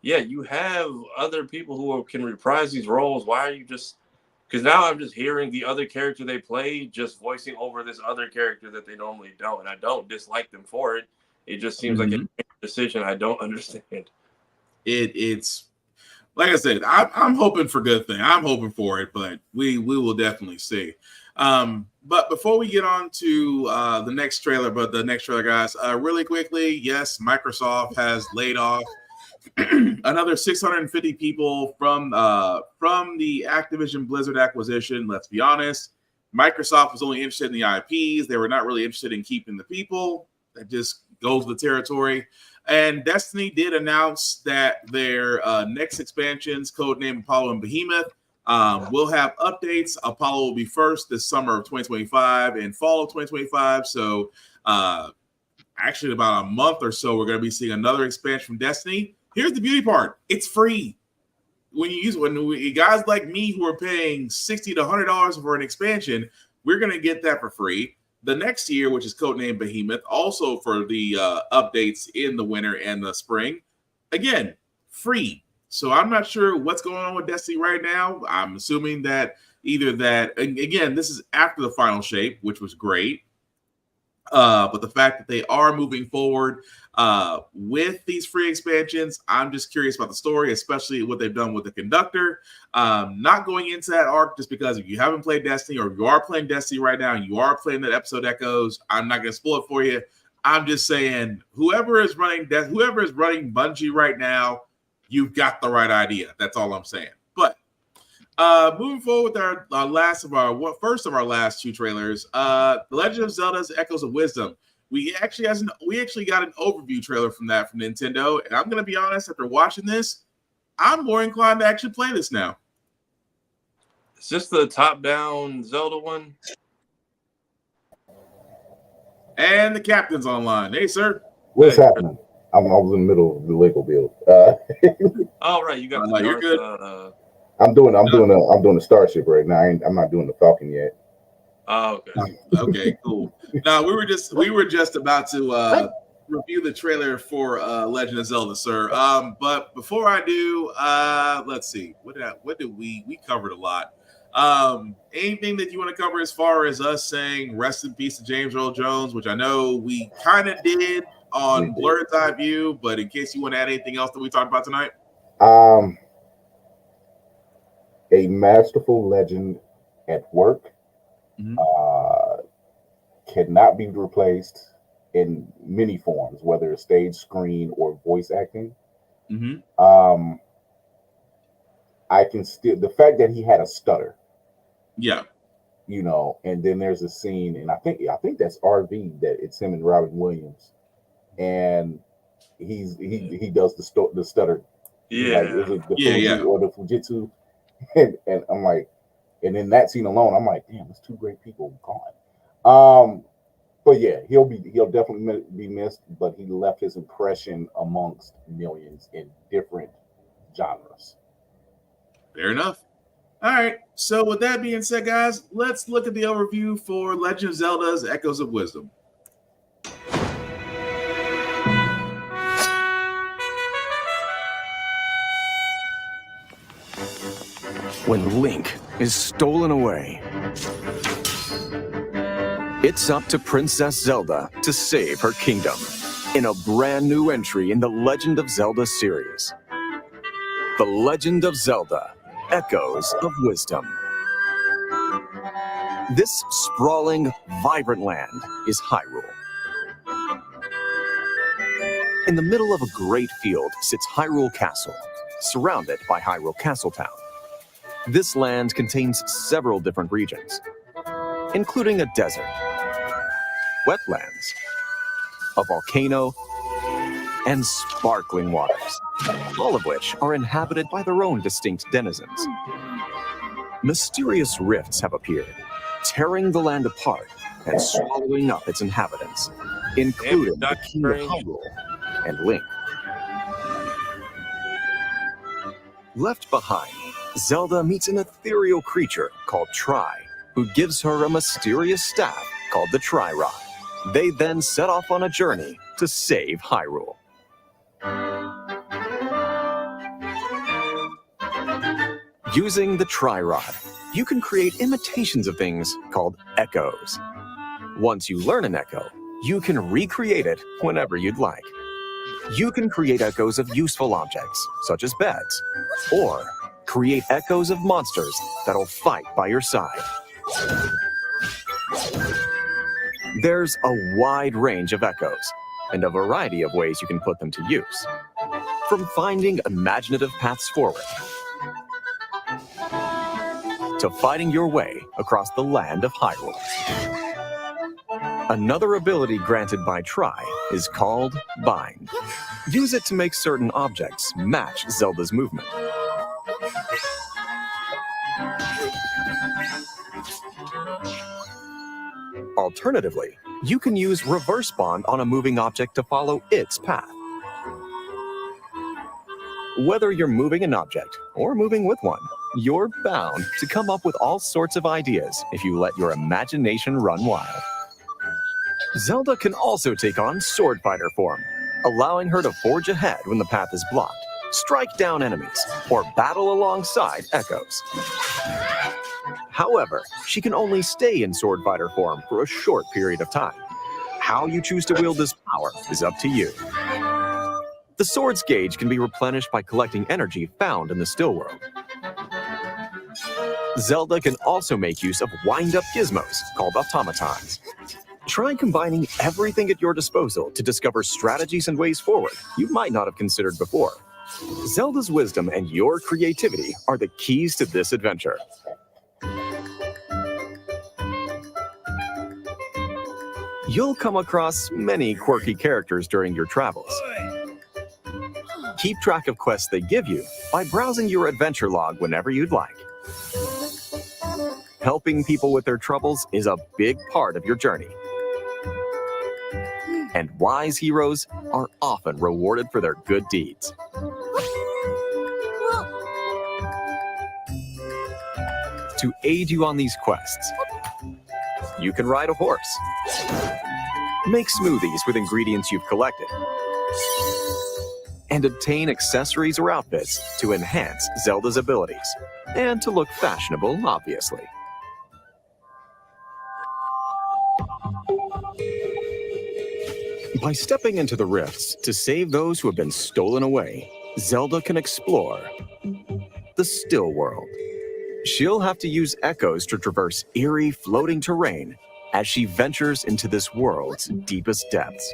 yeah, you have other people who can reprise these roles. Why are you just? Because now I'm just hearing the other character they play just voicing over this other character that they normally don't, and I don't dislike them for it. It just seems like a decision I don't understand. It's like I said, I'm hoping for good thing. I'm hoping for it, but we will definitely see. But before we get on to the next trailer, guys, really quickly, yes, Microsoft has laid off another 650 people from the Activision Blizzard acquisition. Let's be honest, Microsoft was only interested in the IPs. They were not really interested in keeping the people. That just goes with the territory. And Destiny did announce that their next expansions, codename Apollo and Behemoth, will have updates. Apollo will be first this summer of 2025 and fall of 2025. So actually about a month or so, we're going to be seeing another expansion from Destiny. Here's the beauty part. It's free. When guys like me who are paying $60 to $100 for an expansion, we're going to get that for free. The next year, which is codenamed Behemoth, also for the updates in the winter and the spring. Again, free. So I'm not sure what's going on with Destiny right now. I'm assuming that either that, again, this is after the final shape, which was great. But the fact that they are moving forward with these free expansions, I'm just curious about the story, especially what they've done with the conductor. Not going into that arc just because if you haven't played Destiny or you are playing Destiny right now and you are playing that episode Echoes, I'm not going to spoil it for you. I'm just saying whoever is running Bungie right now, you've got the right idea. That's all I'm saying. But moving forward with our first of our last 2 trailers, The Legend of Zelda's Echoes of Wisdom. We actually got an overview trailer from Nintendo, and I'm going to be honest, after watching this, I'm more inclined to actually play this now. Is this the top-down Zelda one? And the captain's online. Hey, sir. What's happening? I was in the middle of the Lego build. Oh, right. You got you're good. I'm doing a Starship right now. I'm not doing the Falcon yet. Oh, okay. Okay, cool. Now we were just about to review the trailer for Legend of Zelda, sir. But before I do, let's see. What did we covered a lot. Anything that you want to cover as far as us saying rest in peace to James Earl Jones, which I know we kind of did on Blurred's Eye View, but in case you want to add anything else that we talked about tonight. A masterful legend at work, cannot be replaced in many forms, whether it's stage, screen, or voice acting. I can still, the fact that he had a stutter, and then there's a scene, and I think that's RV, that it's him and Robin Williams, and he does the stutter, like, is it the Fuji or the Fujitsu, and I'm like, and in that scene alone, I'm like, damn, there's two great people gone. But yeah, he'll definitely be missed, but he left his impression amongst millions in different genres. Fair enough. All right. So with that being said, guys, let's look at the overview for Legend of Zelda's Echoes of Wisdom. When Link is stolen away, it's up to Princess Zelda to save her kingdom in a brand new entry in the Legend of Zelda series. The Legend of Zelda: Echoes of Wisdom. This sprawling, vibrant land is Hyrule. In the middle of a great field sits Hyrule Castle, surrounded by Hyrule Castletown. This land contains several different regions, including a desert, wetlands, a volcano, and sparkling waters, all of which are inhabited by their own distinct denizens. Mysterious rifts have appeared, tearing the land apart and swallowing up its inhabitants, including the King of Hyrule and Link. Left behind, Zelda meets an ethereal creature called Tri, who gives her a mysterious staff called the Tri-Rod. They then set off on a journey to save Hyrule. Using the Tri-Rod, you can create imitations of things called echoes. Once you learn an echo, you can recreate it whenever you'd like. You can create echoes of useful objects, such as beds, or create echoes of monsters that'll fight by your side. There's a wide range of echoes, and a variety of ways you can put them to use. From finding imaginative paths forward, to fighting your way across the land of Hyrule. Another ability granted by Tri is called Bind. Use it to make certain objects match Zelda's movement. Alternatively, you can use Reverse Bond on a moving object to follow its path. Whether you're moving an object or moving with one, you're bound to come up with all sorts of ideas if you let your imagination run wild. Zelda can also take on Sword Fighter form, allowing her to forge ahead when the path is blocked, strike down enemies, or battle alongside echoes. However, she can only stay in Sword Fighter form for a short period of time. How you choose to wield this power is up to you. The sword's gauge can be replenished by collecting energy found in the still world. Zelda can also make use of wind-up gizmos called automatons. Try combining everything at your disposal to discover strategies and ways forward you might not have considered before. Zelda's wisdom and your creativity are the keys to this adventure. You'll come across many quirky characters during your travels. Keep track of quests they give you by browsing your adventure log whenever you'd like. Helping people with their troubles is a big part of your journey. And wise heroes are often rewarded for their good deeds. to aid you on these quests. You can ride a horse, make smoothies with ingredients you've collected, and obtain accessories or outfits to enhance Zelda's abilities, and to look fashionable, obviously. By stepping into the rifts to save those who have been stolen away, Zelda can explore the still world. She'll have to use echoes to traverse eerie, floating terrain as she ventures into this world's deepest depths.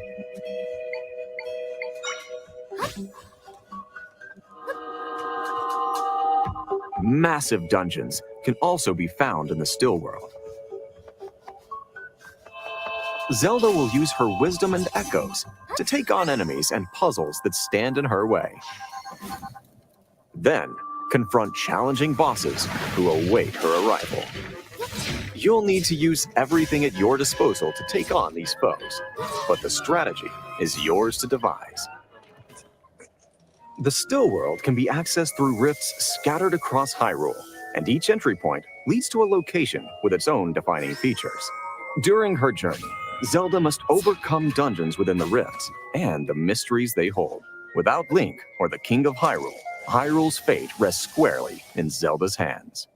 Massive dungeons can also be found in the still world. Zelda will use her wisdom and echoes to take on enemies and puzzles that stand in her way. Then, confront challenging bosses who await her arrival. You'll need to use everything at your disposal to take on these foes, but the strategy is yours to devise. The still world can be accessed through rifts scattered across Hyrule, and each entry point leads to a location with its own defining features. During her journey, Zelda must overcome dungeons within the rifts and the mysteries they hold. Without Link or the King of Hyrule, Hyrule's fate rests squarely in Zelda's hands.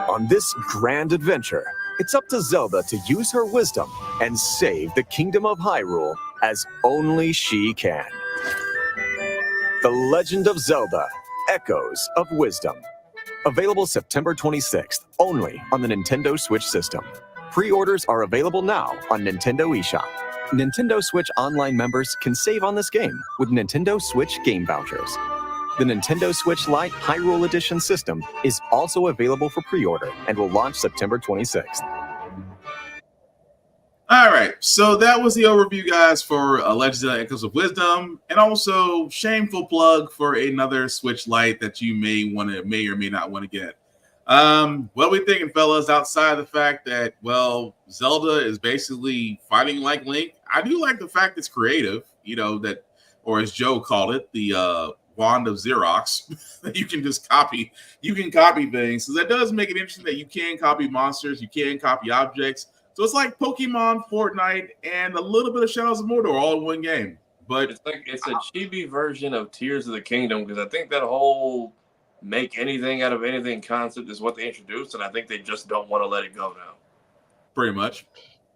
On this grand adventure, it's up to Zelda to use her wisdom and save the Kingdom of Hyrule as only she can. The Legend of Zelda: Echoes of Wisdom. Available September 26th, only on the Nintendo Switch system. Pre-orders are available now on Nintendo eShop. Nintendo Switch Online members can save on this game with Nintendo Switch game vouchers. The Nintendo Switch Lite Hyrule Edition system is also available for pre-order and will launch September 26th. All right, so that was the overview, guys, for Legend of Zelda: Echoes of Wisdom, and also shameful plug for another Switch Lite that you may or may not want to get. What are we thinking, fellas? Outside the fact that, well, Zelda is basically fighting like Link. I do like the fact it's creative, that, or as Joe called it, the wand of Xerox that you can just copy. You can copy things, so that does make it interesting that you can copy monsters, you can copy objects. So it's like Pokemon, Fortnite, and a little bit of Shadows of Mordor all in one game. But it's a chibi version of Tears of the Kingdom, because I think that whole make anything out of anything concept is what they introduced, and I think they just don't want to let it go now. Pretty much.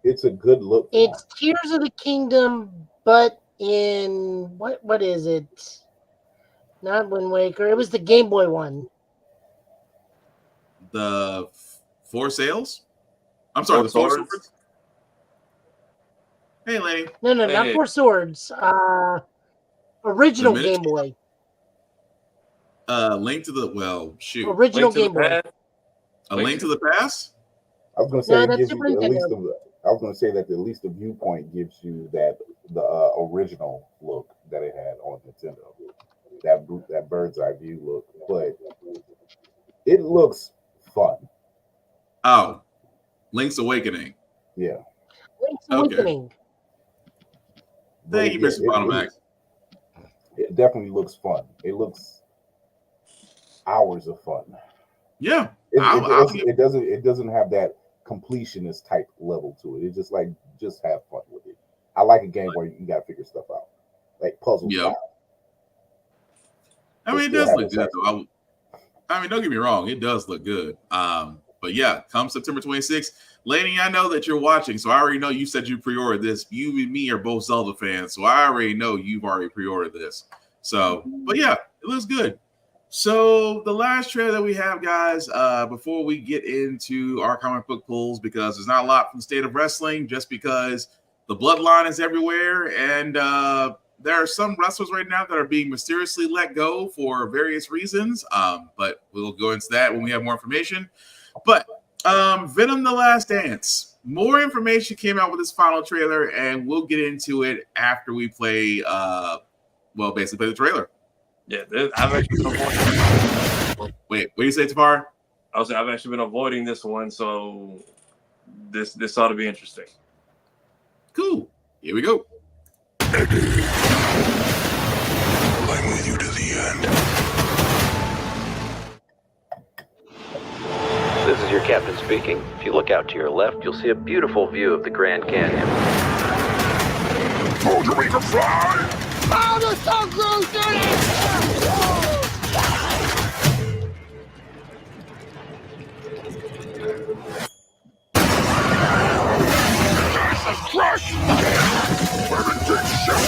It's a good look. It's Tears of the Kingdom, but in what is it? Not Wind Waker. It was the Game Boy one. The Four Sails? I'm sorry, the Four Swords? Hey, Lenny. No, not Four Swords. Original Game Boy. Link to the, shoot. Original Game Boy. A Link to the Past? I was going to say it gives you at least I was going to say that at least the viewpoint gives you the original look that it had on Nintendo. That bird's eye view look, but it looks fun. Oh, Link's Awakening. Yeah. Link's Awakening. Thank you, Mr. Bonomax. It definitely looks fun. It looks hours of fun. Yeah. It doesn't have that completionist type level to it. It's just have fun with it. I like a game where you got to figure stuff out, like puzzles. Yeah. I mean, it does look good, though. I mean, don't get me wrong. It does look good. But yeah, come September 26th. Laney, I know that you're watching, so I already know you said you pre-ordered this. You and me are both Zelda fans, so I already know you've already pre-ordered this. So, but yeah, it looks good. So the last trailer that we have, guys, before we get into our comic book pulls, because there's not a lot from the State of Wrestling, just because the bloodline is everywhere, and there are some wrestlers right now that are being mysteriously let go for various reasons. But we'll go into that when we have more information. But Venom: The Last Dance. More information came out with this final trailer, and we'll get into it after we play, basically play the trailer. Yeah, I've actually been avoiding. Wait, what do you say, Tafar? I've actually been avoiding this one, so this ought to be interesting. Cool. Here we go. Eddie, I'm with you to the end. This is your captain speaking. If you look out to your left, you'll see a beautiful view of the Grand Canyon. Told you we could fly! Oh, the so close, Jesus Christ! Everything's shut!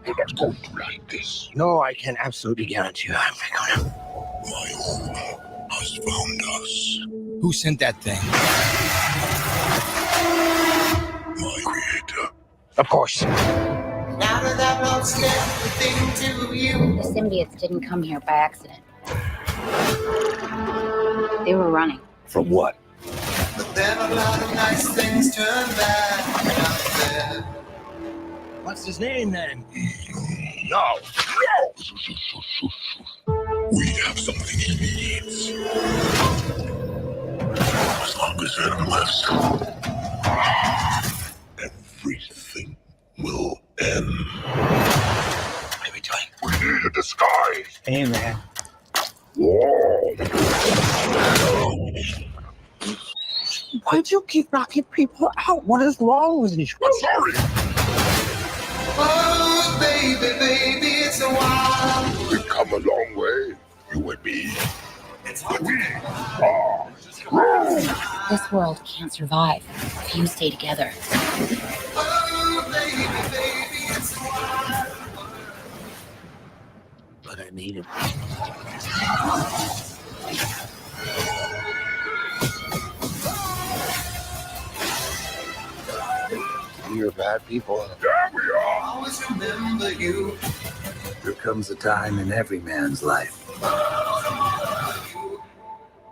You're not going to like this. No, I can absolutely guarantee you I'm not gonna. My home has found us. Who sent that thing? My creator. Of course. The symbiotes didn't come here by accident. They were running. From what? What's his name then? No! No! We have something he needs. As long as Venom lives, everything will end. What are we doing? We need a disguise. Hey, man. Why do you keep knocking people out? What is wrong with you? I'm sorry. Oh, baby, it's a while. We've come a long way, you and me. We are strong. This world can't survive if you stay together. Oh, baby, it's a while. But I need him. You're bad people. There we are. Always remember you. There comes a time in every man's life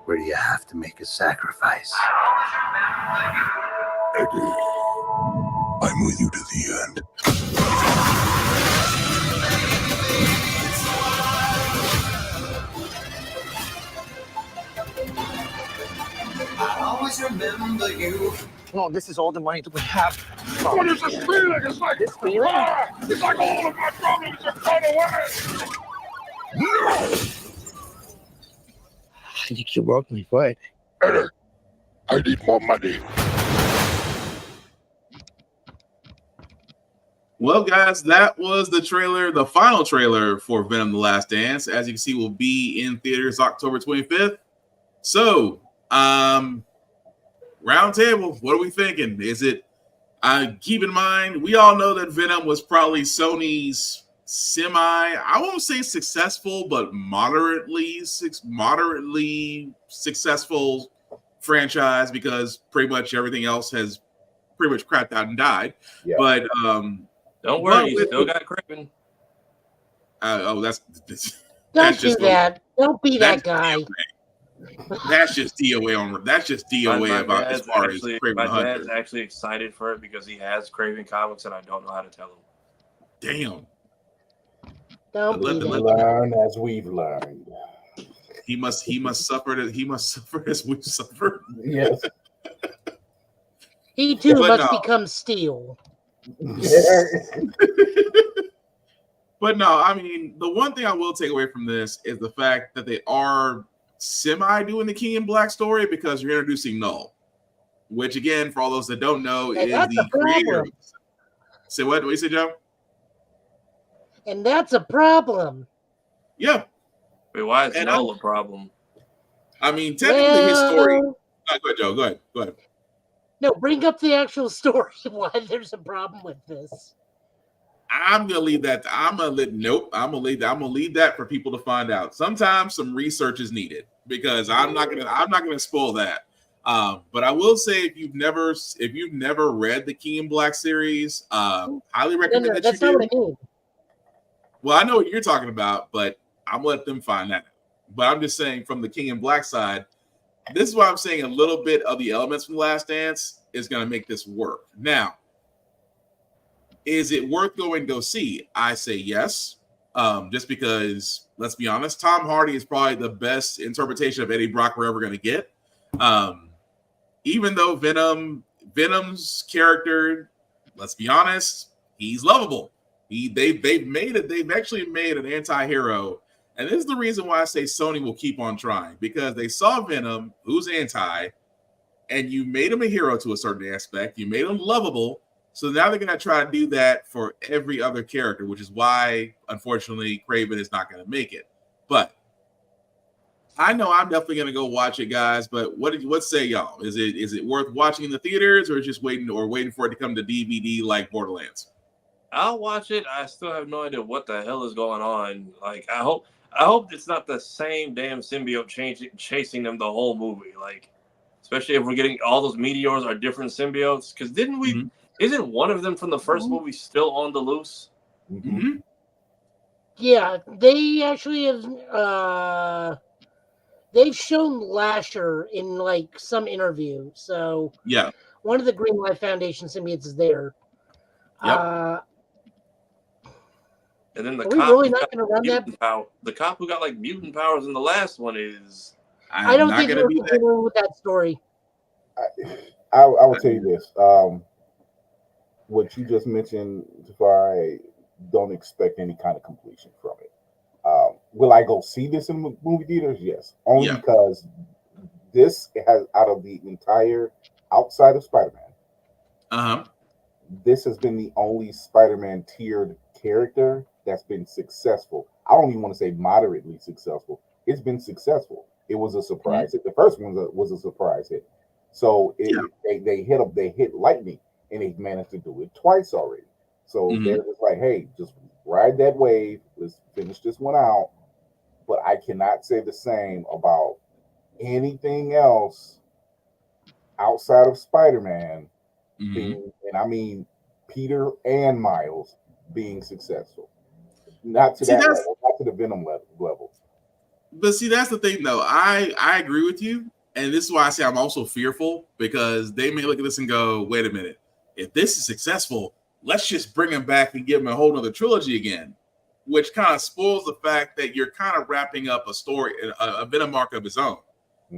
where you have to make a sacrifice. Eddie, I'm with you to the end. I always remember you. Oh, this is all the money that we have. What is this feeling? It's like This feeling? It's like all of my problems have gone away. No! I think you broke my foot. Eddie, I need more money. Well, guys, that was the trailer, the final trailer for Venom: The Last Dance. As you can see, will be in theaters October 25th. So, round table, what are we thinking? Is it? Keep in mind, we all know that Venom was probably Sony's I won't say successful, but moderately successful franchise, because pretty much everything else has pretty much crapped out and died. Yeah. But don't worry, you still got Craven. Don't do that. Don't be that guy. That's just DOA on. That's just DOA about as far as Craven my Hunter. dad's actually excited for it because he has Craven comics, and I don't know how to tell him. Damn. Don't be that. Learn as we've learned. He must suffer. He must suffer as we suffer. Yes. He too But must no. become steel. But no, I mean, the one thing I will take away from this is the fact that they are semi doing the King in Black story, because you're introducing Null, which again, for all those that don't know, And is that's the a problem. creator. Say what? What you say, Joe? And that's a problem. Yeah. Wait, why is And Null a problem? I mean, technically, his story. Well- Go ahead, Joe. Go ahead. Go ahead. No, bring up the actual story why there's a problem with this. I'm gonna leave that. I'm gonna leave that for people to find out. Sometimes some research is needed, because I'm not gonna spoil that. But I will say, if you've never read the King in Black series, highly recommend that that's you not do. what I mean. Well, I know what you're talking about, but I'm gonna let them find that. But I'm just saying, from the King in Black side, this is why I'm saying a little bit of the elements from Last Dance is gonna make this work. Now, is it worth going to go see? I say yes. Just because, let's be honest, Tom Hardy is probably the best interpretation of Eddie Brock we're ever going to get. Even though Venom's character, let's be honest, he's lovable. They've actually made an anti-hero. And this is the reason why I say Sony will keep on trying, because they saw Venom, who's anti, and you made him a hero to a certain aspect. You made him lovable. So now they're going to try to do that for every other character, which is why, unfortunately, Kraven is not going to make it. But I know I'm definitely going to go watch it, guys. But what say y'all? Is it worth watching in the theaters, or just waiting for it to come to DVD like Borderlands? I'll watch it. I still have no idea what the hell is going on. Like, I hope it's not the same damn symbiote chasing them the whole movie. Like, especially if we're getting all those meteors are different symbiotes. Because didn't we? Mm-hmm. Isn't one of them from the first movie still on the loose? Mm-hmm. Yeah, they actually have. They've shown Lasher in like some interview. So yeah, one of the Green Light Foundation symbiotes is there. Yep. And then the are cop we really not going to run that? The cop who got like mutant powers in the last one is. I don't think we're continuing with that story. I will tell you this. What you just mentioned, I don't expect any kind of completion from it. Will I go see this in movie theaters? Yes. Only because this has, out of the entire outside of Spider-Man, this has been the only Spider-Man tiered character that's been successful. I don't even want to say moderately successful. It's been successful. It was a surprise hit. The first one was a surprise hit. So they hit lightning, and they managed to do it twice already. So they're just like, hey, just ride that wave. Let's finish this one out. But I cannot say the same about anything else outside of Spider-Man being, and I mean Peter and Miles being successful. Not to that level, not to the Venom level. But see, that's the thing, though. I agree with you. And this is why I say I'm also fearful, because they may look at this and go, wait a minute. If this is successful, let's just bring him back and give him a whole nother trilogy again, which kind of spoils the fact that you're kind of wrapping up a story, a Venom arc of his own.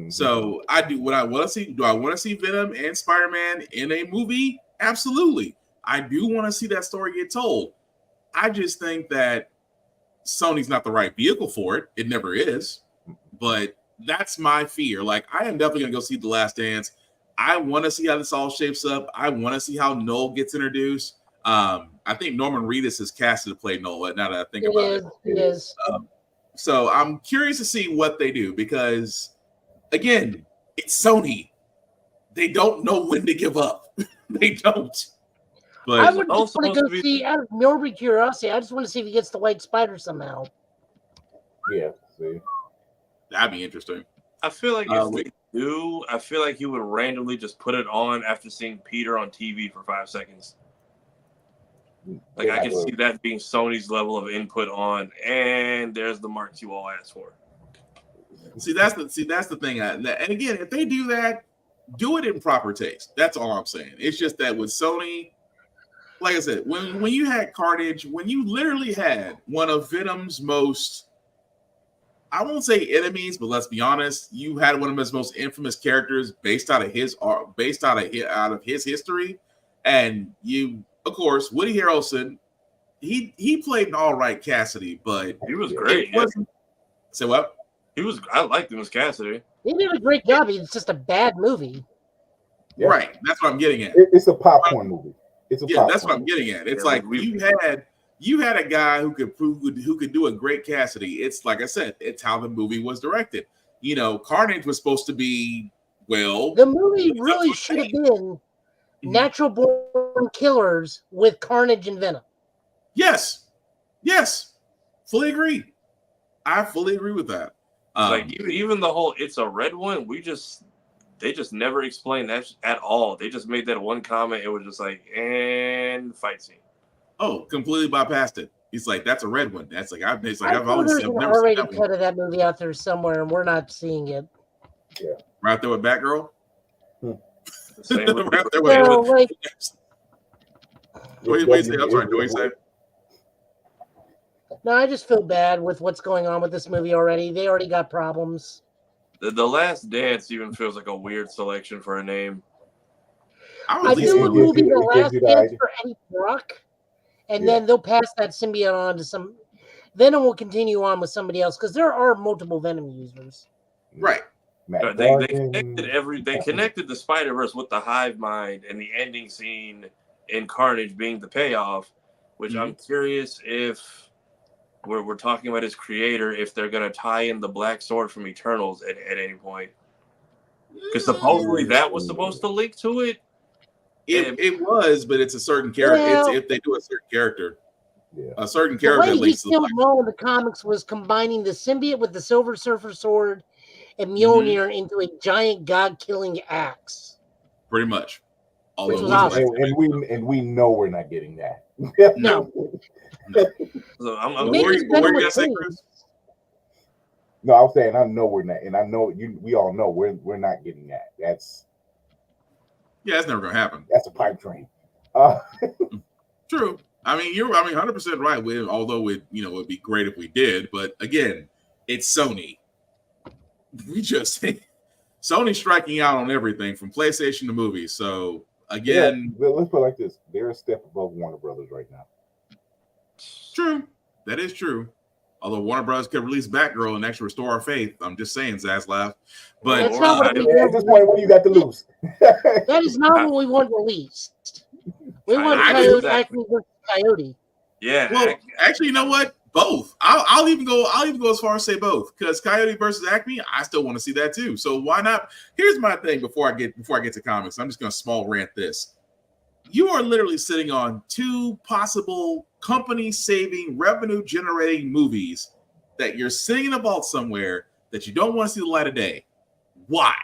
So I do what I want to see. Do I want to see Venom and Spider-Man in a movie? Absolutely. I do want to see that story get told. I just think that Sony's not the right vehicle for it. It never is. But that's my fear. Like, I am definitely going to go see The Last Dance. I want to see how this all shapes up. I want to see how Noel gets introduced. I think Norman Reedus is casted to play Noel, now that I think about it. It is. So I'm curious to see what they do, because, again, it's Sony. They don't know when to give up. They don't. But I would just want to go see, out of morbid curiosity, I just want to see if he gets the White Spider somehow. Yeah, see. That'd be interesting. I feel like if they do, I feel like he would randomly just put it on after seeing Peter on TV for 5 seconds. Like, I can see that being Sony's level of input on, and there's the marks you all asked for. See, that's the thing. And again, if they do that, do it in proper taste. That's all I'm saying. It's just that with Sony, like I said, when you had Carnage, when you literally had one of Venom's most, I won't say enemies, but let's be honest, you had one of his most infamous characters based out of his history, and you, of course, Woody Harrelson, he played an all right Cassidy, but he was great. Say what? I liked him as Cassidy. He did a great job. It's just a bad movie. Yeah. Right. That's what I'm getting at. It's a popcorn movie. That's what I'm getting at. It's like you had a guy who could do a great Cassidy. It's like I said, it's how the movie was directed. You know, Carnage was supposed to be, well, the movie really should have been Natural Born Killers with Carnage and Venom. Yes, fully agree. I fully agree with that. Like even the whole "it's a red one," they just never explained that at all. They just made that one comment. It was just like, and fight scene. Oh, completely bypassed it. He's like, that's a red one. That's like I've there's an R-rated cut of that movie out there somewhere, and we're not seeing it. Yeah, right there with Batgirl. Right there with, like, what do you say? I'm sorry. What do you say? No, I just feel bad with what's going on with this movie already. They already got problems. The Last Dance even feels like a weird selection for a name. I feel it will be the last dance for Eddie Brock, and then they'll pass that symbiote on to some. Venom will continue on with somebody else because there are multiple Venom users. Right. They connected the Spider-Verse with the hive mind and the ending scene in Carnage being the payoff, which I'm curious if we're talking about his creator, if they're going to tie in the Black Sword from Eternals at any point. Because supposedly that was supposed to link to it. It was, but it's a certain character. Well, if they do a certain character. A certain character the way he links to the killed Maul in the comics was combining the symbiote with the Silver Surfer sword and Mjolnir into a giant god-killing axe. Pretty much. Which was awesome. And we know we're not getting that. No. So what were you gonna say, Chris? No, I was saying I know we're not, and I know we all know we're not getting that. That's never gonna happen. That's a pipe dream. True. I mean, you're 100% right. Although it'd be great if we did, but again, it's Sony. We just Sony striking out on everything from PlayStation to movies. So again, let's put it like this: they're a step above Warner Brothers right now. True, that is true. Although Warner Brothers could release Batgirl and actually restore our faith, I'm just saying, Zaslav. But that's not what at this point, what do you got to lose? That is not what we want released. We want Acme versus Coyote. Yeah. Well, actually, you know what? Both. I'll even go as far as say both, because Coyote versus Acme, I still want to see that too. So why not? Here's my thing before I get to comics. I'm just going to small rant this. You are literally sitting on two possible company-saving, revenue-generating movies that you're sitting in a vault somewhere that you don't want to see the light of day. Why?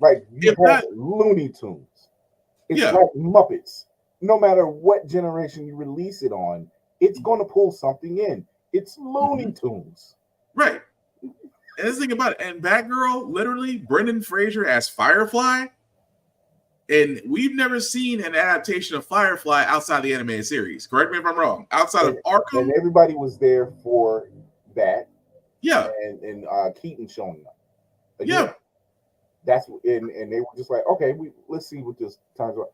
Right. You have Looney Tunes. It's like Muppets. No matter what generation you release it on, it's going to pull something in. It's Looney Tunes. Right. And this thing about it, and Batgirl, literally, Brendan Fraser as Firefly. And we've never seen an adaptation of Firefly outside the animated series. Correct me if I'm wrong. Outside of Arkham. And everybody was there for that. Yeah. And Keaton showing up. Again, That's and they were just like, okay, let's see what this turns out.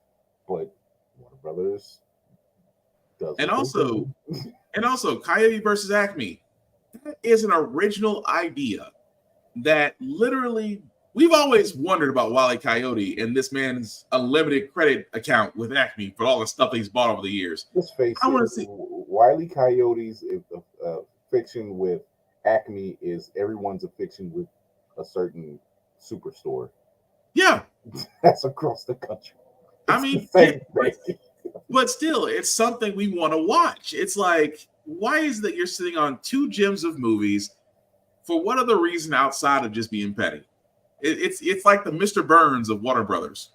But Warner Brothers does. And also, Coyote versus Acme. That is an original idea that literally we've always wondered about Wile E. Coyote and this man's unlimited credit account with Acme for all the stuff that he's bought over the years. Let's face I want it, to see Wile E. Coyote's fiction with Acme is everyone's a fiction with a certain superstore. Yeah. That's across the country. But still, it's something we want to watch. It's like, why is it that you're sitting on two gems of movies for what other reason outside of just being petty? It's like the Mr. Burns of Warner Brothers.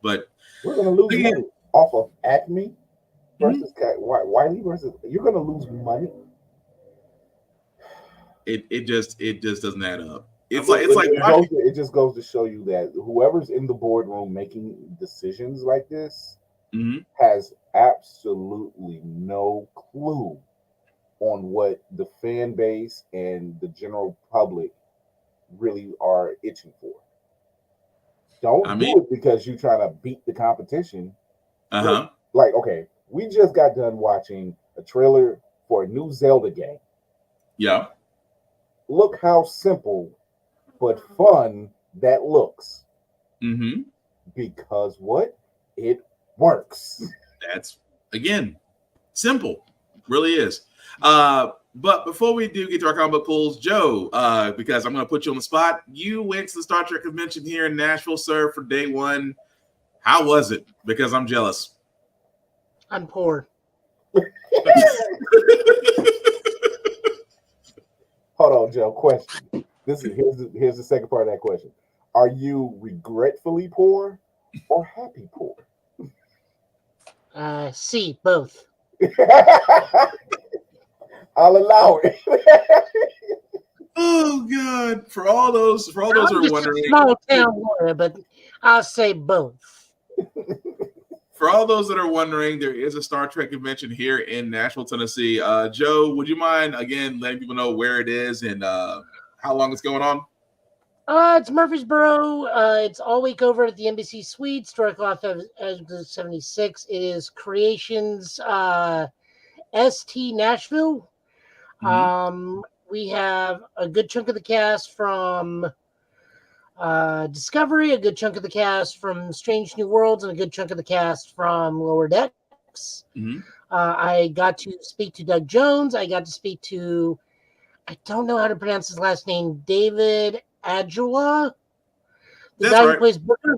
But we're going to lose money off of Acme versus Wiley versus. You're going to lose money. It just doesn't add up. It just goes to show you that whoever's in the boardroom making decisions like this has absolutely no clue on what the fan base and the general public really are itching for. Don't do it because you're trying to beat the competition. Like, okay, we just got done watching a trailer for a new Zelda game. Yeah. Look how simple but fun that looks. Because what? It works. That's, again, simple. Really is. But before we do get to our comic book pulls, Joe, because I'm going to put you on the spot, you went to the Star Trek convention here in Nashville, sir, for day one. How was it? Because I'm jealous. I'm poor. Hold on, Joe. Question. Here's the second part of that question. Are you regretfully poor or happy poor? C, both. I'll allow it. Oh God! For all those who are wondering, small town lawyer, but I'll say both. for all those that are wondering, there is a Star Trek convention here in Nashville, Tennessee. Joe, would you mind again letting people know where it is and how long it's going on? It's Murfreesboro. It's all week over at the Embassy Suites, directly off of 76. It is Creations ST Nashville. We have a good chunk of the cast from Discovery, a good chunk of the cast from Strange New Worlds, and a good chunk of the cast from Lower Decks. I got to speak to Doug Jones. I got to speak to, I don't know how to pronounce his last name, David Adjula, the guy who plays Booker.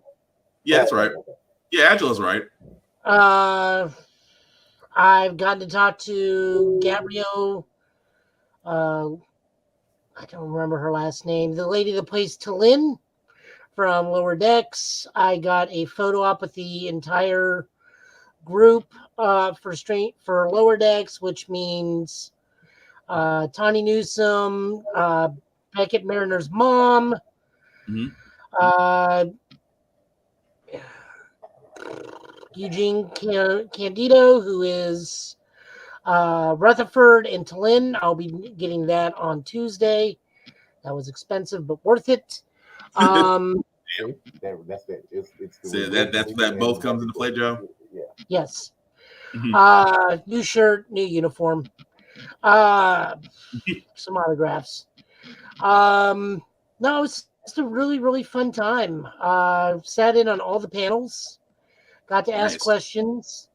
Yeah, that's right. Yeah, Adjula's right. I've gotten to talk to Gabrielle. I don't remember her last name. The lady that plays Talin from Lower Decks. I got a photo op with the entire group for Lower Decks, which means Tawny Newsome, Beckett Mariner's mom, Eugene Candido, who is Rutherford and Talin. I'll be getting that on Tuesday. That was expensive, but worth it. That both comes into play, Joe. Yes. New shirt, new uniform. Some autographs. No, it's just a really, really fun time. Sat in on all the panels. Got to ask questions.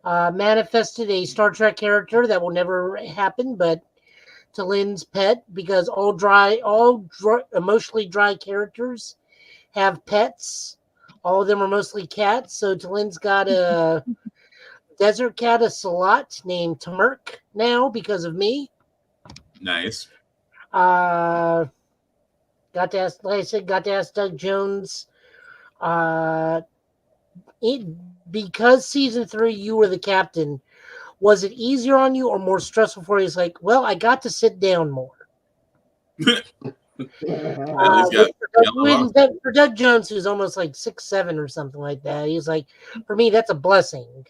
Manifested a Star Trek character that will never happen, but Talin's pet, because all emotionally dry characters have pets. All of them are mostly cats. So Talin's got a desert cat, a Salat named Tamerk now because of me. Nice. Got to ask, like I said, got to ask Doug Jones. Because season 3 you were the captain, was it easier on you or more stressful for you? He's like, well, I got to sit down more. For Doug Jones, who's almost like 6'7" or something like that, he's like, for me, that's a blessing.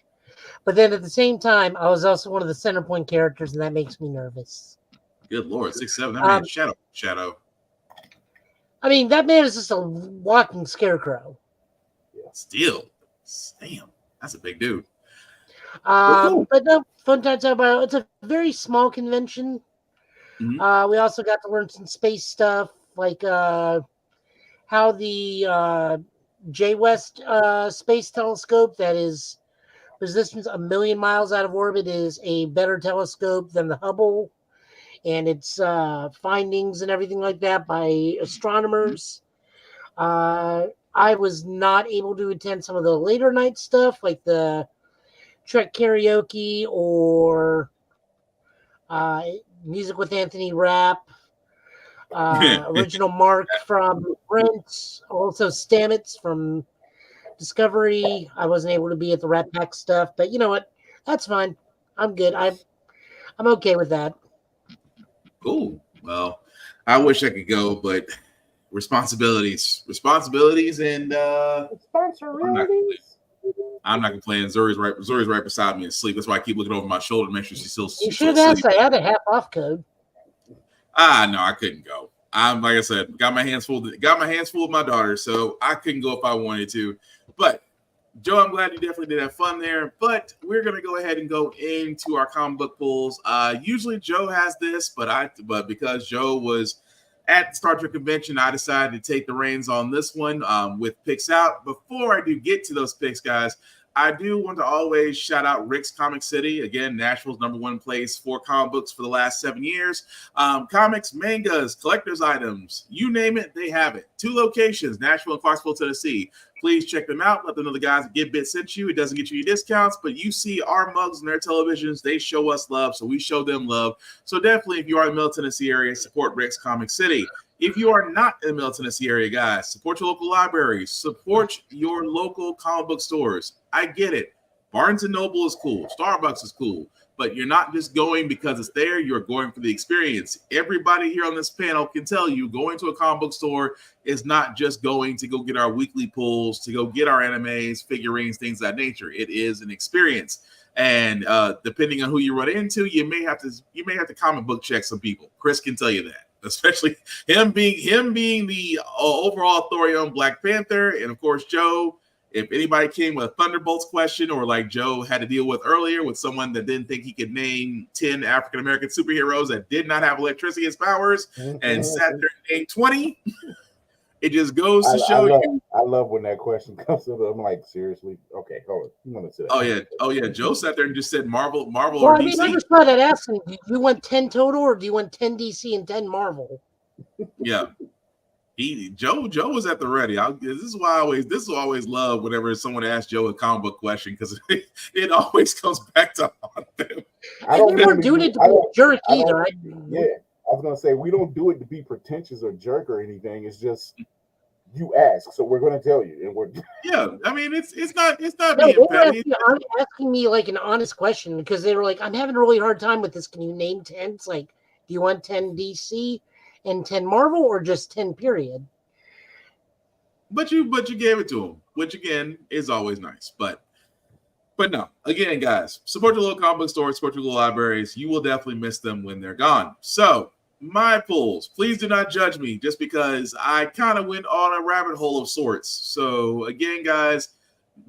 But then at the same time, I was also one of the center point characters, and that makes me nervous. Good Lord, 6'7". That man, Shadow. I mean, that man is just a walking scarecrow. Still, damn, that's a big dude. But no, fun time to talk about. It's a very small convention. We also got to learn some space stuff, like how the J West space telescope that is positioned 1 million miles out of orbit is a better telescope than the Hubble, and its findings and everything like that by astronomers. I was not able to attend some of the later night stuff, like the Trek karaoke or Music with Anthony Rapp, original Mark from Brent, also Stamets from Discovery. I wasn't able to be at the Rat Pack stuff, but you know what? That's fine. I'm good. I'm okay with that. Cool. Well, I wish I could go, but responsibilities, and I'm not complaining. Zuri's right beside me asleep. That's why I keep looking over my shoulder to make sure she's still. You should have asked. I had a half off code. No, I couldn't go. I'm like I said, got my hands full with my daughter, so I couldn't go if I wanted to. But Joe, I'm glad you definitely did have fun there. But we're gonna go ahead and go into our comic book pulls. Usually Joe has this, but because Joe was at the Star Trek convention, I decided to take the reins on this one with picks out. Before I do get to those picks, guys, I do want to always shout out Rick's Comic City. Again, Nashville's #1 place for comic books for the last 7 years. Comics, mangas, collector's items, you name it, they have it. 2 locations, Nashville and Clarksville, Tennessee. Please check them out. Let them know the guys at Get Bit sent you. It doesn't get you any discounts, but you see our mugs and their televisions. They show us love, so we show them love. So definitely, if you are in the Middle Tennessee area, support Rick's Comic City. If you are not in the Middle Tennessee area, guys, support your local libraries. Support your local comic book stores. I get it. Barnes & Noble is cool. Starbucks is cool. but you're not just going because it's there. You're going for the experience. Everybody here on this panel can tell you going to a comic book store is not just going to go get our weekly pulls, to go get our animes, figurines, things of that nature. It is an experience. And depending on who you run into, you may have to comic book check some people. Chris can tell you that, especially him being the overall authority on Black Panther, and of course Joe. If anybody came with a Thunderbolts question, or like Joe had to deal with earlier with someone that didn't think he could name 10 African American superheroes that did not have electricity as powers, and sat there and named 20, it just goes to show you. I love when that question comes up. I'm like, seriously? Okay, hold on. You want to say? Oh yeah. Joe sat there and just said Marvel Well, or I DC. mean, I just thought I'd ask him, do you want 10 total, or do you want 10 DC and 10 Marvel? Yeah. Joe was at the ready. This is why I always love whenever someone asks Joe a comic book question, because it always comes back to haunt them. I don't weren't doing it to be a jerk either. Yeah, I was gonna say we don't do it to be pretentious or jerk or anything. It's just you ask, so we're gonna tell you, and we're I mean, it's not No, being they were petty. asking me like an honest question, because they were like, I'm having a really hard time with this. Can you name 10? It's like, do you want 10 DC and 10 Marvel, or just 10 period? But you gave it to them, which again is always nice. But no, again, guys, support your local comic book stores, support your local libraries. You will definitely miss them when they're gone. So my pulls, please do not judge me just because I kind of went on a rabbit hole of sorts. So again, guys,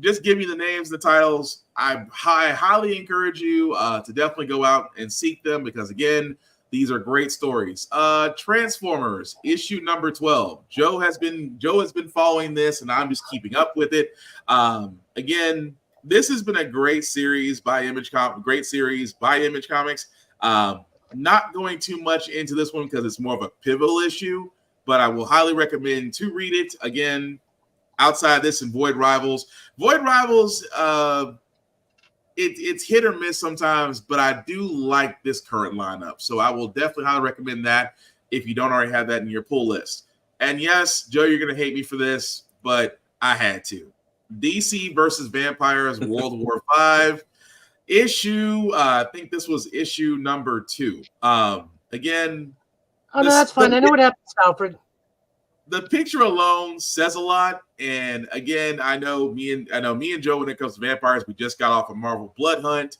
just give me the names, the titles. I highly encourage you to definitely go out and seek them, because again, these are great stories. Transformers issue number 12. Joe has been following this, and I'm just keeping up with it. Again, this has been a great series by Image Comics. Not going too much into this one because it's more of a pivotal issue, but I will highly recommend to read it. Again, outside this and Void Rivals. Void Rivals, it's hit or miss sometimes, but I do like this current lineup. So I will definitely highly recommend that if you don't already have that in your pull list. And yes, Joe, you're going to hate me for this, but I had to. DC versus Vampires World War V issue. I think this was issue number 2. Again. Oh, no, that's fine. I know what happens, Alfred. The picture alone says a lot, and again, I know me and Joe, when it comes to vampires, we just got off a Marvel Blood Hunt,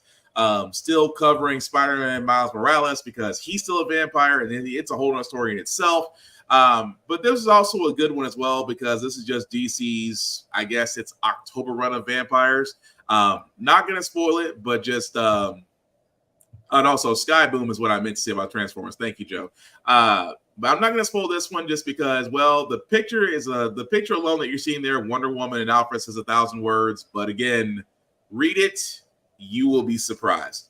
still covering Spider-Man Miles Morales because he's still a vampire, and it's a whole other story in itself. But this is also a good one as well, because this is just DC's, I guess it's October run of vampires. Not gonna spoil it, but just and also Sky Boom is what I meant to say about Transformers. Thank you, Joe. But I'm not going to spoil this one just because, well, the picture alone that you're seeing there, Wonder Woman and Alfred, says 1,000 words. But again, read it. You will be surprised.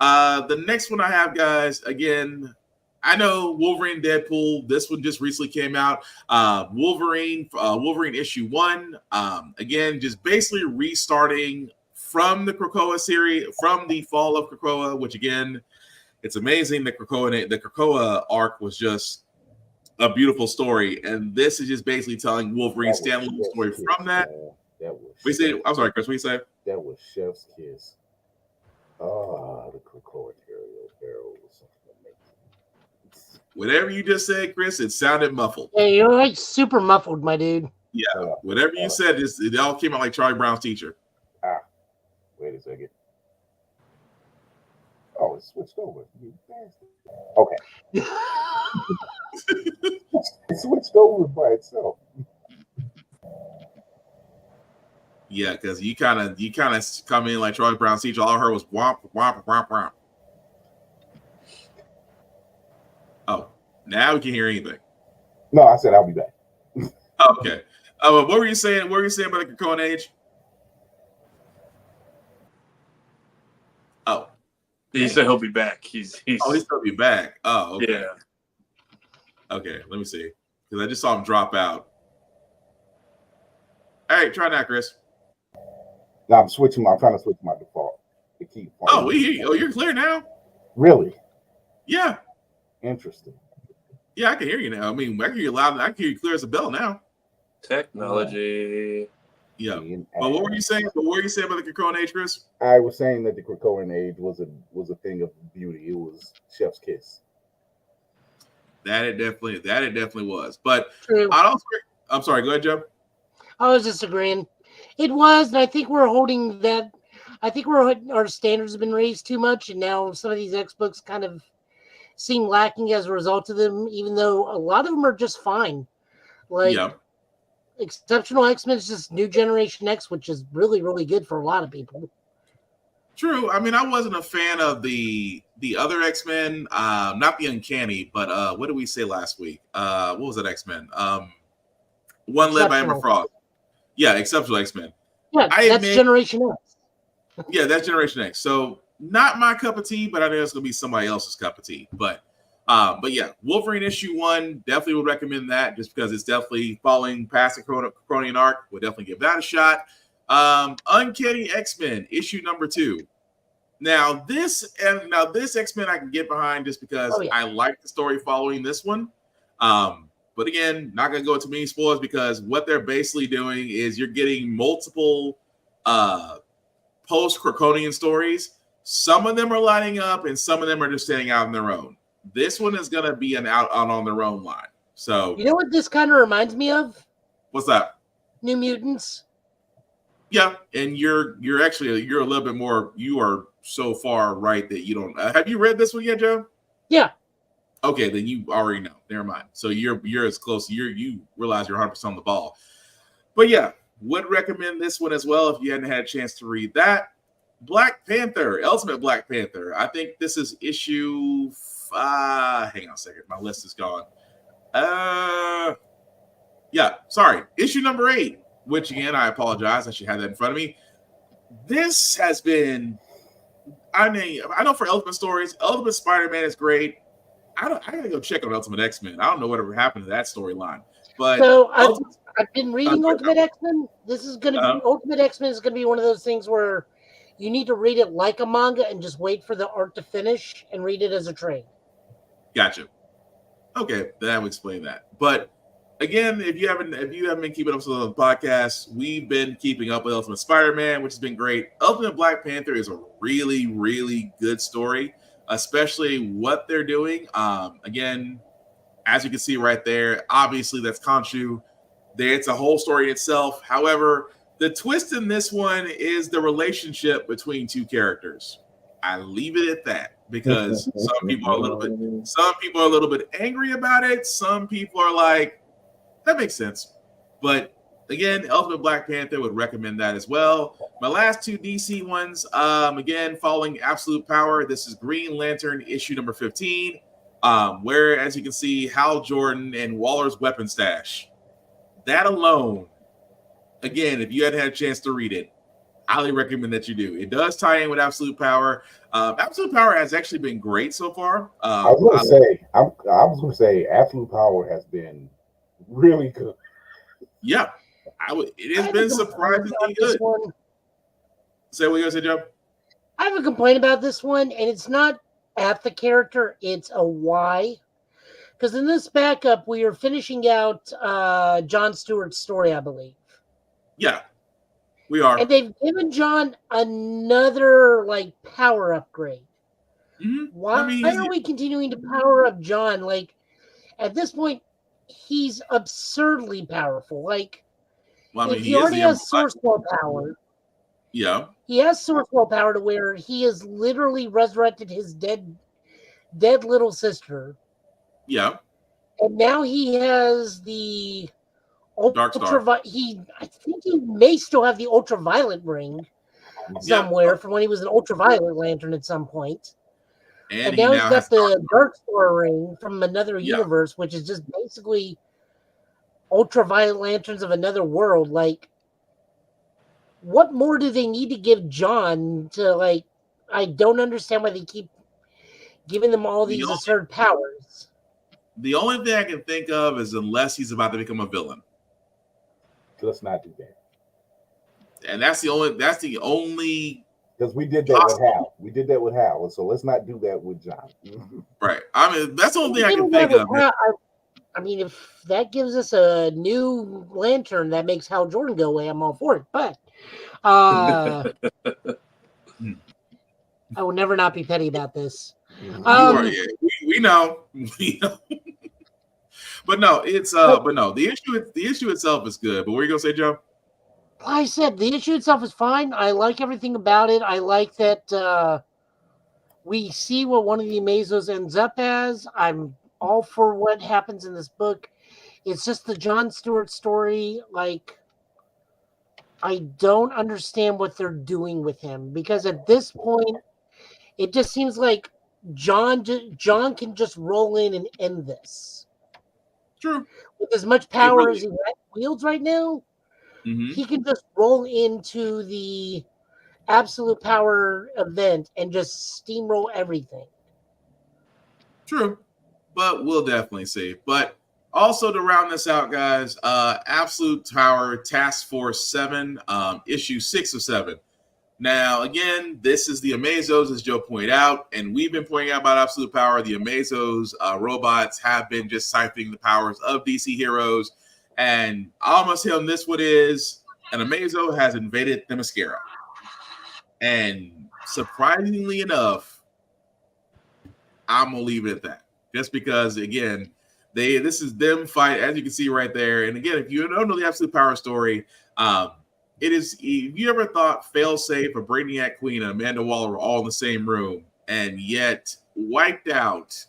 The next one I have, guys, again, I know Wolverine, Deadpool. This one just recently came out. Wolverine issue 1. Again, just basically restarting from the Krakoa series, from the fall of Krakoa, which again, it's amazing. The Krakoa arc was just a beautiful story, and this is just basically telling Wolverine's standalone story from that. I'm sorry, Chris. What you say? That was Chef's kiss. Oh, the Krakoa Arrow was something amazing. Whatever you just said, Chris, it sounded muffled. Yeah, you're like super muffled, my dude. Yeah, whatever you said, it all came out like Charlie Brown's teacher. Wait a second. Oh, it switched over. Okay. It switched over by itself. Yeah, because you kind of come in like Charlie Brown's teacher. All I heard was womp, womp, womp, womp. Oh, now we can hear anything. No, I said I'll be back. Okay. What were you saying? What were you saying about the Krakoan age? Oh. He said he'll be back. He's still be back. Oh, okay. Yeah. Okay, let me see. Because I just saw him drop out. All right, try that, Chris. No, I'm trying to switch my default. To keep you're clear now? Really? Yeah. Interesting. Yeah, I can hear you now. I mean, I can hear you loud. I can hear you clear as a bell now. Technology. Yeah. But what were you saying? What were you saying about the Krakoan age, Chris? I was saying that the Krakoan age was a thing of beauty. It was chef's kiss. That it definitely was. But True. I'm sorry. Go ahead, Joe. I was just agreeing. It was, and I think we're holding that. I think our standards have been raised too much, and now some of these X books kind of seem lacking as a result of them. Even though a lot of them are just fine. Like Exceptional X-Men is just New Generation X, which is really, really good for a lot of people. True. I mean, I wasn't a fan of the other X-Men, not the Uncanny, but what did we say last week? What was that X-Men? One led by Emma Frost. Yeah, Exceptional X-Men. Yeah, that's Generation X. Yeah, that's Generation X. So not my cup of tea, but I know it's gonna be somebody else's cup of tea. But yeah, Wolverine issue 1 definitely would recommend that, just because it's definitely following past the Kronian arc. Would definitely give that a shot. Uncanny X-Men issue number 2. Now this X-Men I can get behind just because I like the story following this one. But again, not gonna go into many spoilers, because what they're basically doing is you're getting multiple post-Krokonian stories. Some of them are lining up, and some of them are just standing out on their own. This one is gonna be an out on their own line. So you know what this kind of reminds me of? What's that? New Mutants. Yeah, and you're a little bit more. You are so far right that you don't. Have you read this one yet, Joe? Yeah. Okay, then you already know. Never mind. So you're as close. You realize you're 100% on the ball. But yeah, would recommend this one as well if you hadn't had a chance to read that. Black Panther, Ultimate Black Panther. I think this is issue. Hang on a second. My list is gone. Yeah, sorry. Issue number 8. Which again, I apologize. I should have that in front of me. This has been. I mean, I know for Ultimate Stories, Ultimate Spider-Man is great. I gotta go check on Ultimate X-Men. I don't know whatever happened to that storyline. But so I've been reading Ultimate X-Men. This is gonna be Ultimate X-Men is gonna be one of those things where you need to read it like a manga and just wait for the arc to finish and read it as a trade. Gotcha. Okay, that would explain that. But again, if you haven't been keeping up with the podcast, we've been keeping up with Ultimate Spider-Man, which has been great. Ultimate Black Panther is a really, really good story, especially what they're doing. Again, as you can see right there, obviously that's Khonshu. It's a whole story itself. However, the twist in this one is the relationship between two characters. I leave it at that, because some people are a little bit angry about it. Some people are like, that makes sense. But again, Ultimate Black Panther would recommend that as well. My last 2 DC ones, again, following Absolute Power. This is Green Lantern issue number 15, where, as you can see, Hal Jordan and Waller's weapon stash. That alone, again, if you hadn't had a chance to read it, highly recommend that you do. It does tie in with Absolute Power. Absolute Power has actually been great so far. I was going to say, Absolute Power has been really good. Yeah, it has been surprisingly good. Say what you guys say, Joe. I have a complaint about this one, and it's not at the character; it's a why. Because in this backup, we are finishing out John Stewart's story, I believe. Yeah, we are. And they've given John another power upgrade. Mm-hmm. Why are we continuing to power up John? At this point, he's absurdly powerful. If he already has Source World power. Yeah. He has Source World power to where he has literally resurrected his dead little sister. Yeah. And now he has the Dark Star. I think he may still have the ultraviolet ring somewhere from when he was an ultraviolet lantern at some point. And now he's got the Dark Star ring from another universe, which is just basically ultraviolet lanterns of another world. What more do they need to give John to I don't understand why they keep giving them all these absurd powers. The only thing I can think of is unless he's about to become a villain. Let's not do that. And that's the only because we did that with Hal. We did that with Hal, so let's not do that with John. Right. I mean, that's the only thing I can think of. I mean, if that gives us a new lantern that makes Hal Jordan go away, I'm all for it. But I will never not be petty about this. You are, yeah. We know. We know. But no, it's but no, the issue itself is good. But what are you gonna say, Joe? I said the issue itself is fine. I like everything about it. I like that we see what one of the Amazos ends up as. I'm all for what happens in this book. It's just the Jon Stewart story. Like, I don't understand what they're doing with him because at this point, it just seems like John can just roll in and end this. True. With as much power as he wields right now, he can just roll into the absolute power event and just steamroll everything. True. But we'll definitely see. But also to round this out, guys, Absolute Power Task Force 7, issue 6 of 7. Now, again, this is the Amazos, as Joe pointed out, and we've been pointing out about Absolute Power. The Amazos robots have been just siphoning the powers of DC heroes, and I almost hit on this one is an Amazo has invaded the Mascara. And surprisingly enough, I'm going to leave it at that. Just because, again, this is them fight, as you can see right there. And again, if you don't know the Absolute Power story, it is, if you ever thought Failsafe, a Brainiac Queen, and Amanda Waller were all in the same room and yet wiped out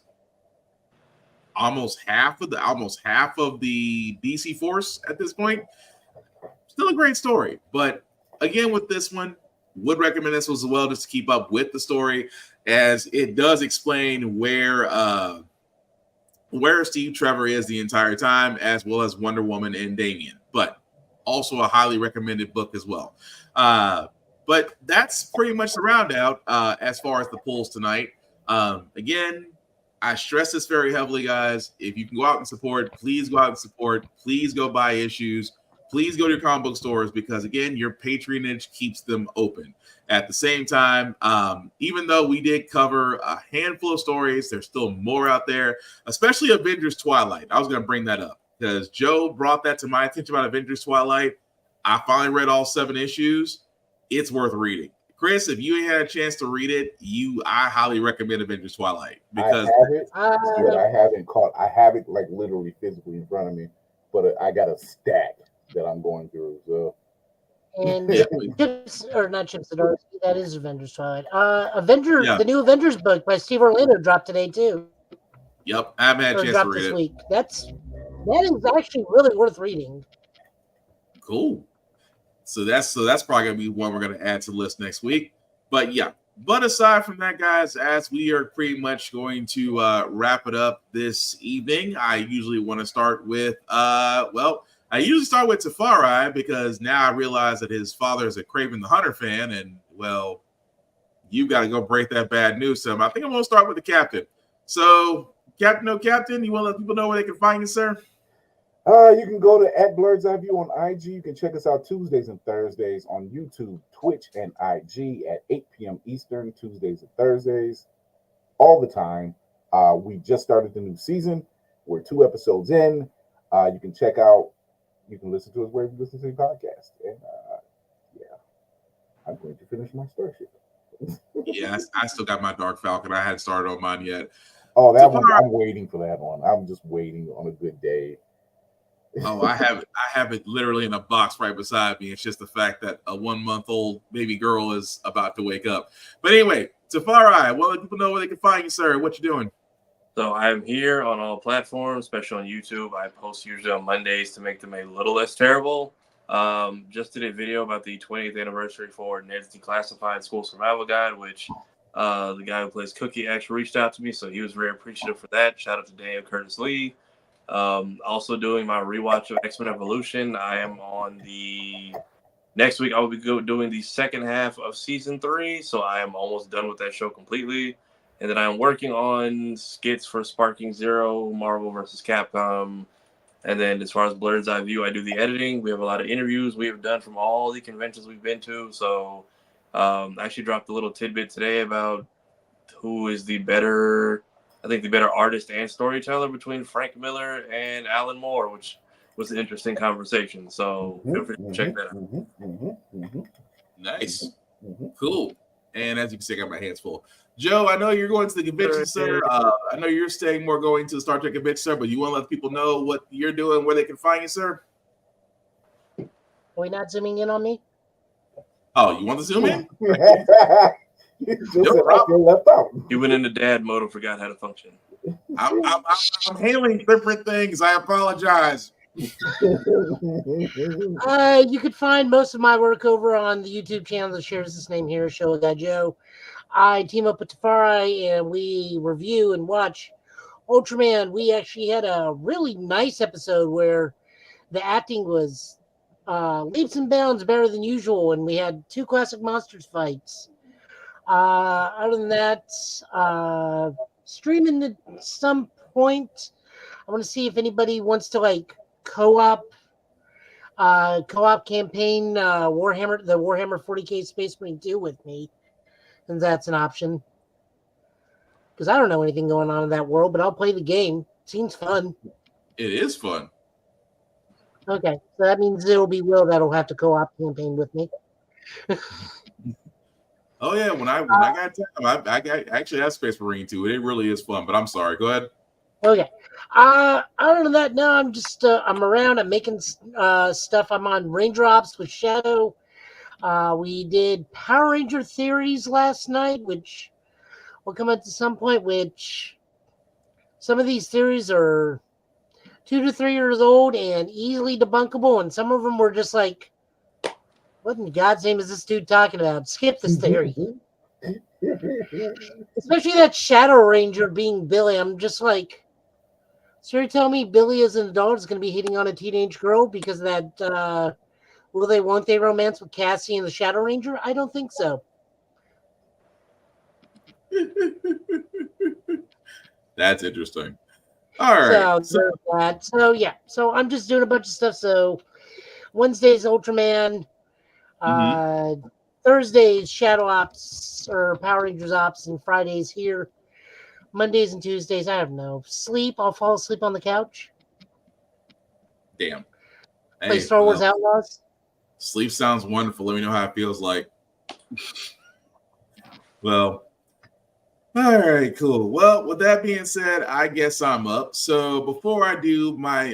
almost half of the DC force at this point, still a great story. But again, with this one, would recommend this as well just to keep up with the story, as it does explain where Steve Trevor is the entire time, as well as Wonder Woman and Damian. But also a highly recommended book as well. But that's pretty much the round out as far as the polls tonight. Again, I stress this very heavily, guys. If you can go out and support, please go out and support. Please go buy issues. Please go to your comic book stores because, again, your patronage keeps them open. At the same time, even though we did cover a handful of stories, there's still more out there, especially Avengers Twilight. I was going to bring that up because Joe brought that to my attention about Avengers Twilight. I finally read all 7 issues. It's worth reading. Chris, if you ain't had a chance to read it, I highly recommend Avengers Twilight because I have it like literally physically in front of me, but I got a stack that I'm going through. So, and Chips, or not Chips the Dark, that is Avengers Twilight. The new Avengers book by Steve Orlando dropped today too. Yep, I haven't had a chance to read this it. Week. That is actually really worth reading. Cool. So that's probably gonna be one we're gonna add to the list next week. But yeah. But aside from that, guys, as we are pretty much going to wrap it up this evening, I usually want to start with I usually start with Tafari because now I realize that his father is a Kraven the Hunter fan, and well, you got to go break that bad news to him. I think I'm going to start with the captain. So, Captain, you want to let people know where they can find you, sir? You can go to @BlurredSeyeView on IG. You can check us out Tuesdays and Thursdays on YouTube, Twitch, and IG at 8 p.m. Eastern, Tuesdays and Thursdays, all the time. We just started the new season. We're 2 episodes in. You can listen to us wherever you listen to your podcast. And I'm going to finish my Starship. Yeah, I still got my Dark Falcon. I hadn't started on mine yet. Oh, that one! I'm waiting for that one. I'm just waiting on a good day. Oh, I have it literally in a box right beside me. It's just the fact that a 1-month-old baby girl is about to wake up. But anyway, Tafari, well, let people know where they can find you, sir. What you doing? So I'm here on all platforms, especially on YouTube. I post usually on Mondays to make them a little less terrible. Just did a video about the 20th anniversary for Ned's Declassified School Survival Guide, which the guy who plays Cookie actually reached out to me, so he was very appreciative for that. Shout out to Daniel Curtis Lee. Also doing my rewatch of X-Men Evolution. I am on next week I will be doing the second half of season 3, so I am almost done with that show completely. And then I'm working on skits for Sparking Zero, Marvel vs. Capcom. And then as far as Blurred's Eye View, I do the editing. We have a lot of interviews we have done from all the conventions we've been to. So I actually dropped a little tidbit today about who is the better I think the better artist and storyteller between Frank Miller and Alan Moore, which was an interesting conversation. So feel free to check that out. Nice. Cool. And as you can see, I got my hands full. Joe, I know you're going to the convention, sir. I know you're staying more going to the Star Trek convention, sir, but you want to let people know what you're doing, where they can find you, sir? Are we not zooming in on me? Oh, you want to zoom in? No problem. Left out. You went into dad mode and forgot how to function. I'm handling different things. I apologize. You could find most of my work over on the YouTube channel that shares this name here, Show Guy Joe. I team up with Tafari and we review and watch Ultraman. We actually had a really nice episode where the acting was leaps and bounds better than usual, and we had 2 classic monsters fights. Other than that, streaming at some point. I want to see if anybody wants to like co-op campaign the Warhammer 40K Space Marine 2 with me, and that's an option. Because I don't know anything going on in that world, but I'll play the game. Seems fun. It is fun. Okay, so that means it'll be Will that'll have to co-op campaign with me. Oh yeah, when I got time, I actually have Space Marine 2. It really is fun. But I'm sorry. Go ahead. Okay. Other than that, no, I'm just I'm around. I'm making stuff. I'm on Raindrops with Shadow. We did Power Ranger Theories last night, which will come up to some point. Which some of these theories are 2 to 3 years old and easily debunkable, and some of them were just like, what in God's name is this dude talking about? Skip this theory. Especially that Shadow Ranger being Billy. I'm just like, so you're telling me Billy as an adult is going to be hitting on a teenage girl because of that will they, won't they romance with Cassie and the Shadow Ranger? I don't think so. That's interesting. All right. So yeah. So I'm just doing a bunch of stuff. So Wednesday's Ultraman. Thursdays Shadow Ops or Power Rangers Ops, and Fridays here. Mondays and Tuesdays, I don't know. Sleep. I'll fall asleep on the couch. Damn. Play Star Wars Outlaws. Sleep sounds wonderful. Let me know how it feels like. Well, all right, cool. Well, with that being said, I guess I'm up. So before I do my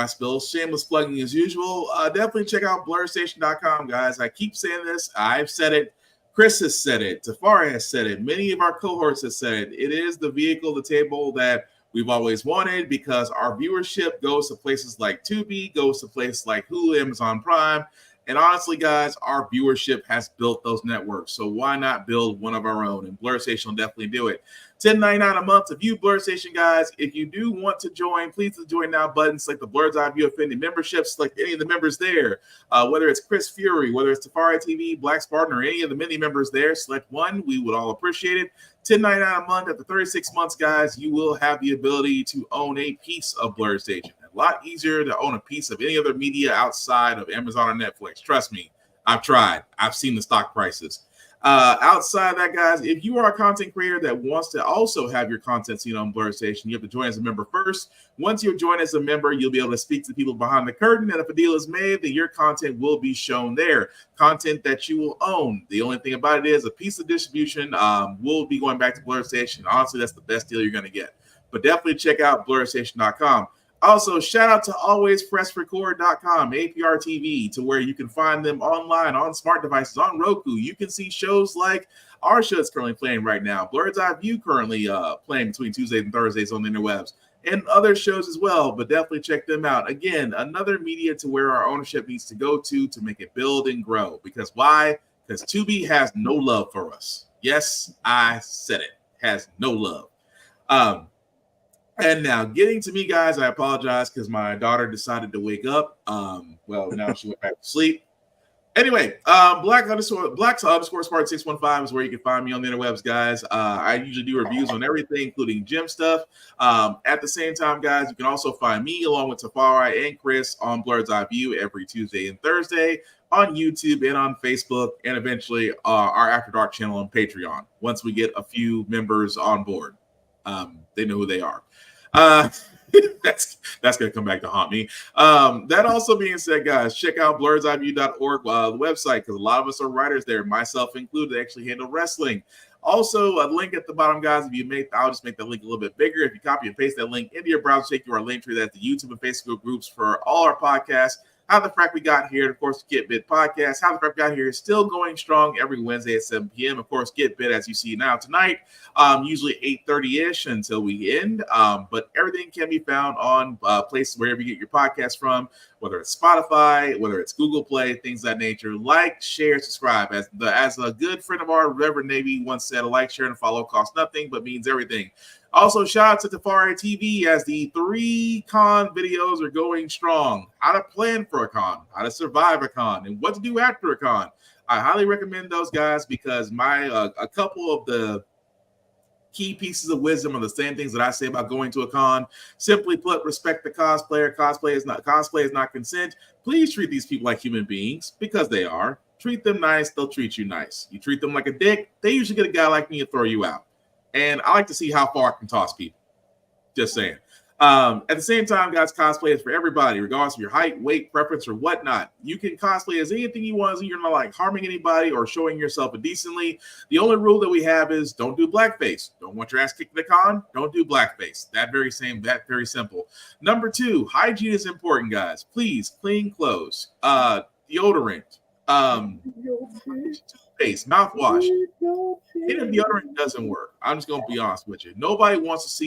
spill, shameless plugging as usual, definitely check out blurstation.com, guys. I keep saying this. I've said it. Chris has said it. Tafari has said it. Many of our cohorts have said it. It is the vehicle, the table that we've always wanted because our viewership goes to places like Tubi, goes to places like Hulu, Amazon Prime. And honestly, guys, our viewership has built those networks. So why not build one of our own? And Blur Station will definitely do it. $10.99 a month to view Blur Station, guys. If you do want to join, please the Join Now button. Select the Blur's Eye View Affinity membership. Select any of the members there. Whether it's Chris Fury, whether it's Tafari TV, Black Spartan, or any of the many members there, select one. We would all appreciate it. $10.99 a month. After 36 months, guys, you will have the ability to own a piece of Blur Station. A lot easier to own a piece of any other media outside of Amazon or Netflix. Trust me, I've tried. I've seen the stock prices. Outside that, guys, if you are a content creator that wants to also have your content seen on Blur Station, you have to join as a member first. Once you join as a member, you'll be able to speak to the people behind the curtain, and if a deal is made, then your content will be shown there. Content that you will own. The only thing about it is a piece of distribution will be going back to Blur Station. Honestly, that's the best deal you're going to get. But definitely check out blurstation.com. Also, shout out to alwayspressrecord.com, APR TV, to where you can find them online, on smart devices, on Roku. You can see shows like our show that's currently playing right now, Blur's Eye View currently playing between Tuesdays and Thursdays on the interwebs, and other shows as well, but definitely check them out. Again, another media to where our ownership needs to go to make it build and grow. Because why? Because Tubi has no love for us. Yes, I said it. Has no love. And now getting to me, guys, I apologize because my daughter decided to wake up. Well, now she went back to sleep. Anyway, Black _Spartan 615 is where you can find me on the interwebs, guys. I usually do reviews on everything, including gym stuff. At the same time, guys, you can also find me along with Tafari and Chris on Blur's Eye View every Tuesday and Thursday on YouTube and on Facebook, and eventually our After Dark channel on Patreon once we get a few members on board. They know who they are. That's gonna come back to haunt me. That also being said, guys, check out blurredeyeview.org, the website, because a lot of us are writers there, myself included. They actually handle wrestling. Also, a link at the bottom, guys. I'll just make that link a little bit bigger. If you copy and paste that link into your browser, take you our link tree. That's the YouTube and Facebook groups for all our podcasts. How the Frack We Got Here, and of course, Get Bit podcast. How the Frack We Got Here is still going strong every Wednesday at 7 p.m. Of course, Get Bit, as you see now tonight, usually 8:30-ish until we end. But everything can be found on places wherever you get your podcast from, whether it's Spotify, whether it's Google Play, things of that nature. Like, share, subscribe. As a good friend of ours, Reverend Navy, once said, a like, share, and a follow costs nothing, but means everything. Also, shout out to Tafari TV as the 3 con videos are going strong. How to plan for a con, how to survive a con, and what to do after a con. I highly recommend those guys because a couple of the key pieces of wisdom are the same things that I say about going to a con. Simply put, respect the cosplayer. Cosplay is not consent. Please treat these people like human beings because they are. Treat them nice, they'll treat you nice. You treat them like a dick, they usually get a guy like me to throw you out. And I like to see how far I can toss people. Just saying. At the same time, guys, cosplay is for everybody, regardless of your height, weight, preference, or whatnot. You can cosplay as anything you want, as you're not like harming anybody or showing yourself indecently. The only rule that we have is don't do blackface. Don't want your ass kicked in the con? Don't do blackface. That very simple. Number 2, hygiene is important, guys. Please, clean clothes, deodorant, toothpaste, mouthwash. Hidden deodorant doesn't work. I'm just gonna be honest with you. Nobody wants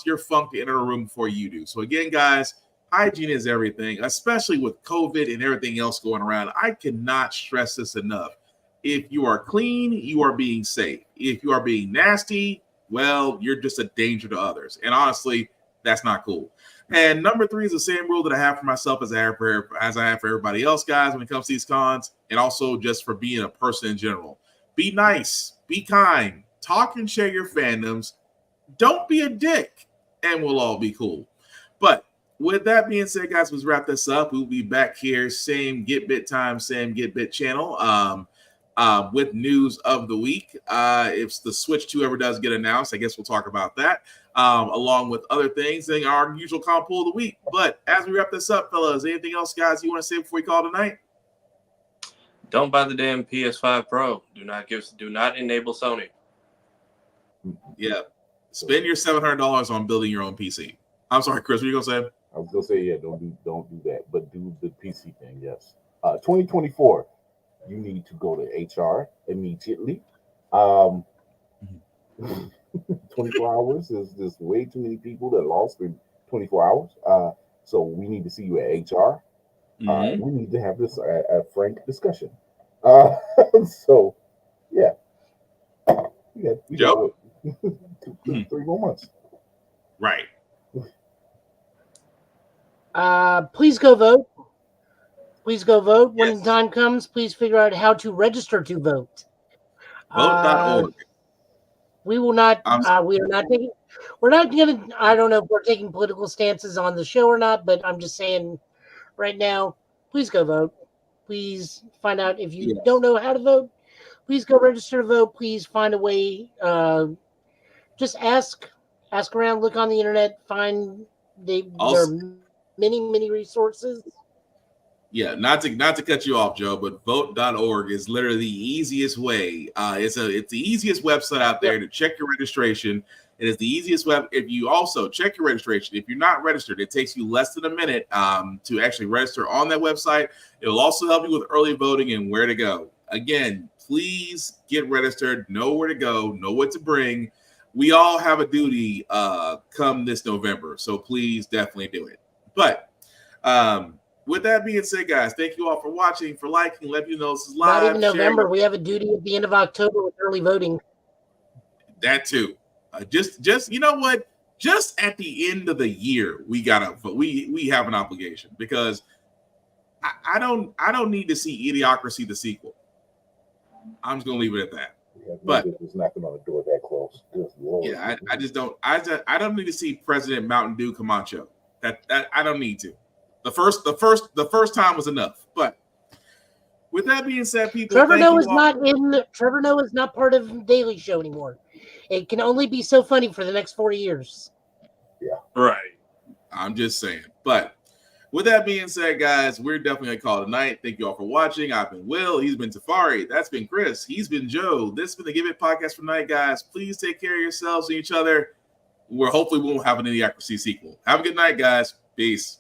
your funk to enter a room before you do. So again, guys, hygiene is everything, especially with COVID and everything else going around. I cannot stress this enough. If you are clean, you are being safe. If you are being nasty, well, you're just a danger to others. And honestly, that's not cool. And number 3 is the same rule that I have for myself as I have for everybody else, guys, when it comes to these cons, and also just for being a person in general. Be nice, be kind, talk and share your fandoms. Don't be a dick, and we'll all be cool. But with that being said, guys, let's wrap this up. We'll be back here, same Get Bit time, same Get Bit channel, with news of the week. If the Switch 2 ever does get announced, I guess we'll talk about that, along with other things and our usual con pool of the week. But as we wrap this up, fellas, anything else, guys, you want to say before we call tonight? Don't buy the damn PS5 Pro. Do not enable Sony. Yeah. Spend your $700 on building your own PC. I'm sorry, Chris, what are you gonna say? I was gonna say, yeah, don't do that, but do the PC thing, yes. 2024, you need to go to HR immediately. 24 hours is just way too many people that lost in 24 hours. So we need to see you at HR. We need to have this a frank discussion. So yeah, we got 3 more months. Right. Please go vote. Please go vote. When the time comes, please figure out how to register to vote. Vote.org. We will not. We are not taking. We're not going to. I don't know if we're taking political stances on the show or not, but I'm just saying, right now, please go vote. Please find out if you don't know how to vote. Please go register to vote. Please find a way. Just ask around. Look on the internet. Find there are many resources. Yeah, not to cut you off, Joe, but vote.org is literally the easiest way. It's the easiest website out there to check your registration. It is the easiest web. If you also check your registration, if you're not registered, it takes you less than a minute to actually register on that website. It will also help you with early voting and where to go. Again, please get registered, know where to go, know what to bring. We all have a duty come this November, so please definitely do it. But with that being said, guys, thank you all for watching, for liking, let you know this is live. Not even November. We have a duty at the end of October with early voting. That too. Just you know what? Just at the end of the year, we have an obligation because I don't need to see Idiocracy the sequel. I'm just gonna leave it at that. Yeah, but it's knocking on the door that close. Yeah, I just don't. I don't need to see President Mountain Dew Camacho. That I don't need to. The first time was enough. But with that being said, people, Trevor Noah is not part of the Daily Show anymore. It can only be so funny for the next 40 years. Yeah. Right. I'm just saying. But with that being said, guys, we're definitely going to call it a night. Thank you all for watching. I've been Will. He's been Tafari. That's been Chris. He's been Joe. This has been the Give It Podcast for tonight, guys. Please take care of yourselves and each other. Hopefully we won't have an Idiocracy sequel. Have a good night, guys. Peace.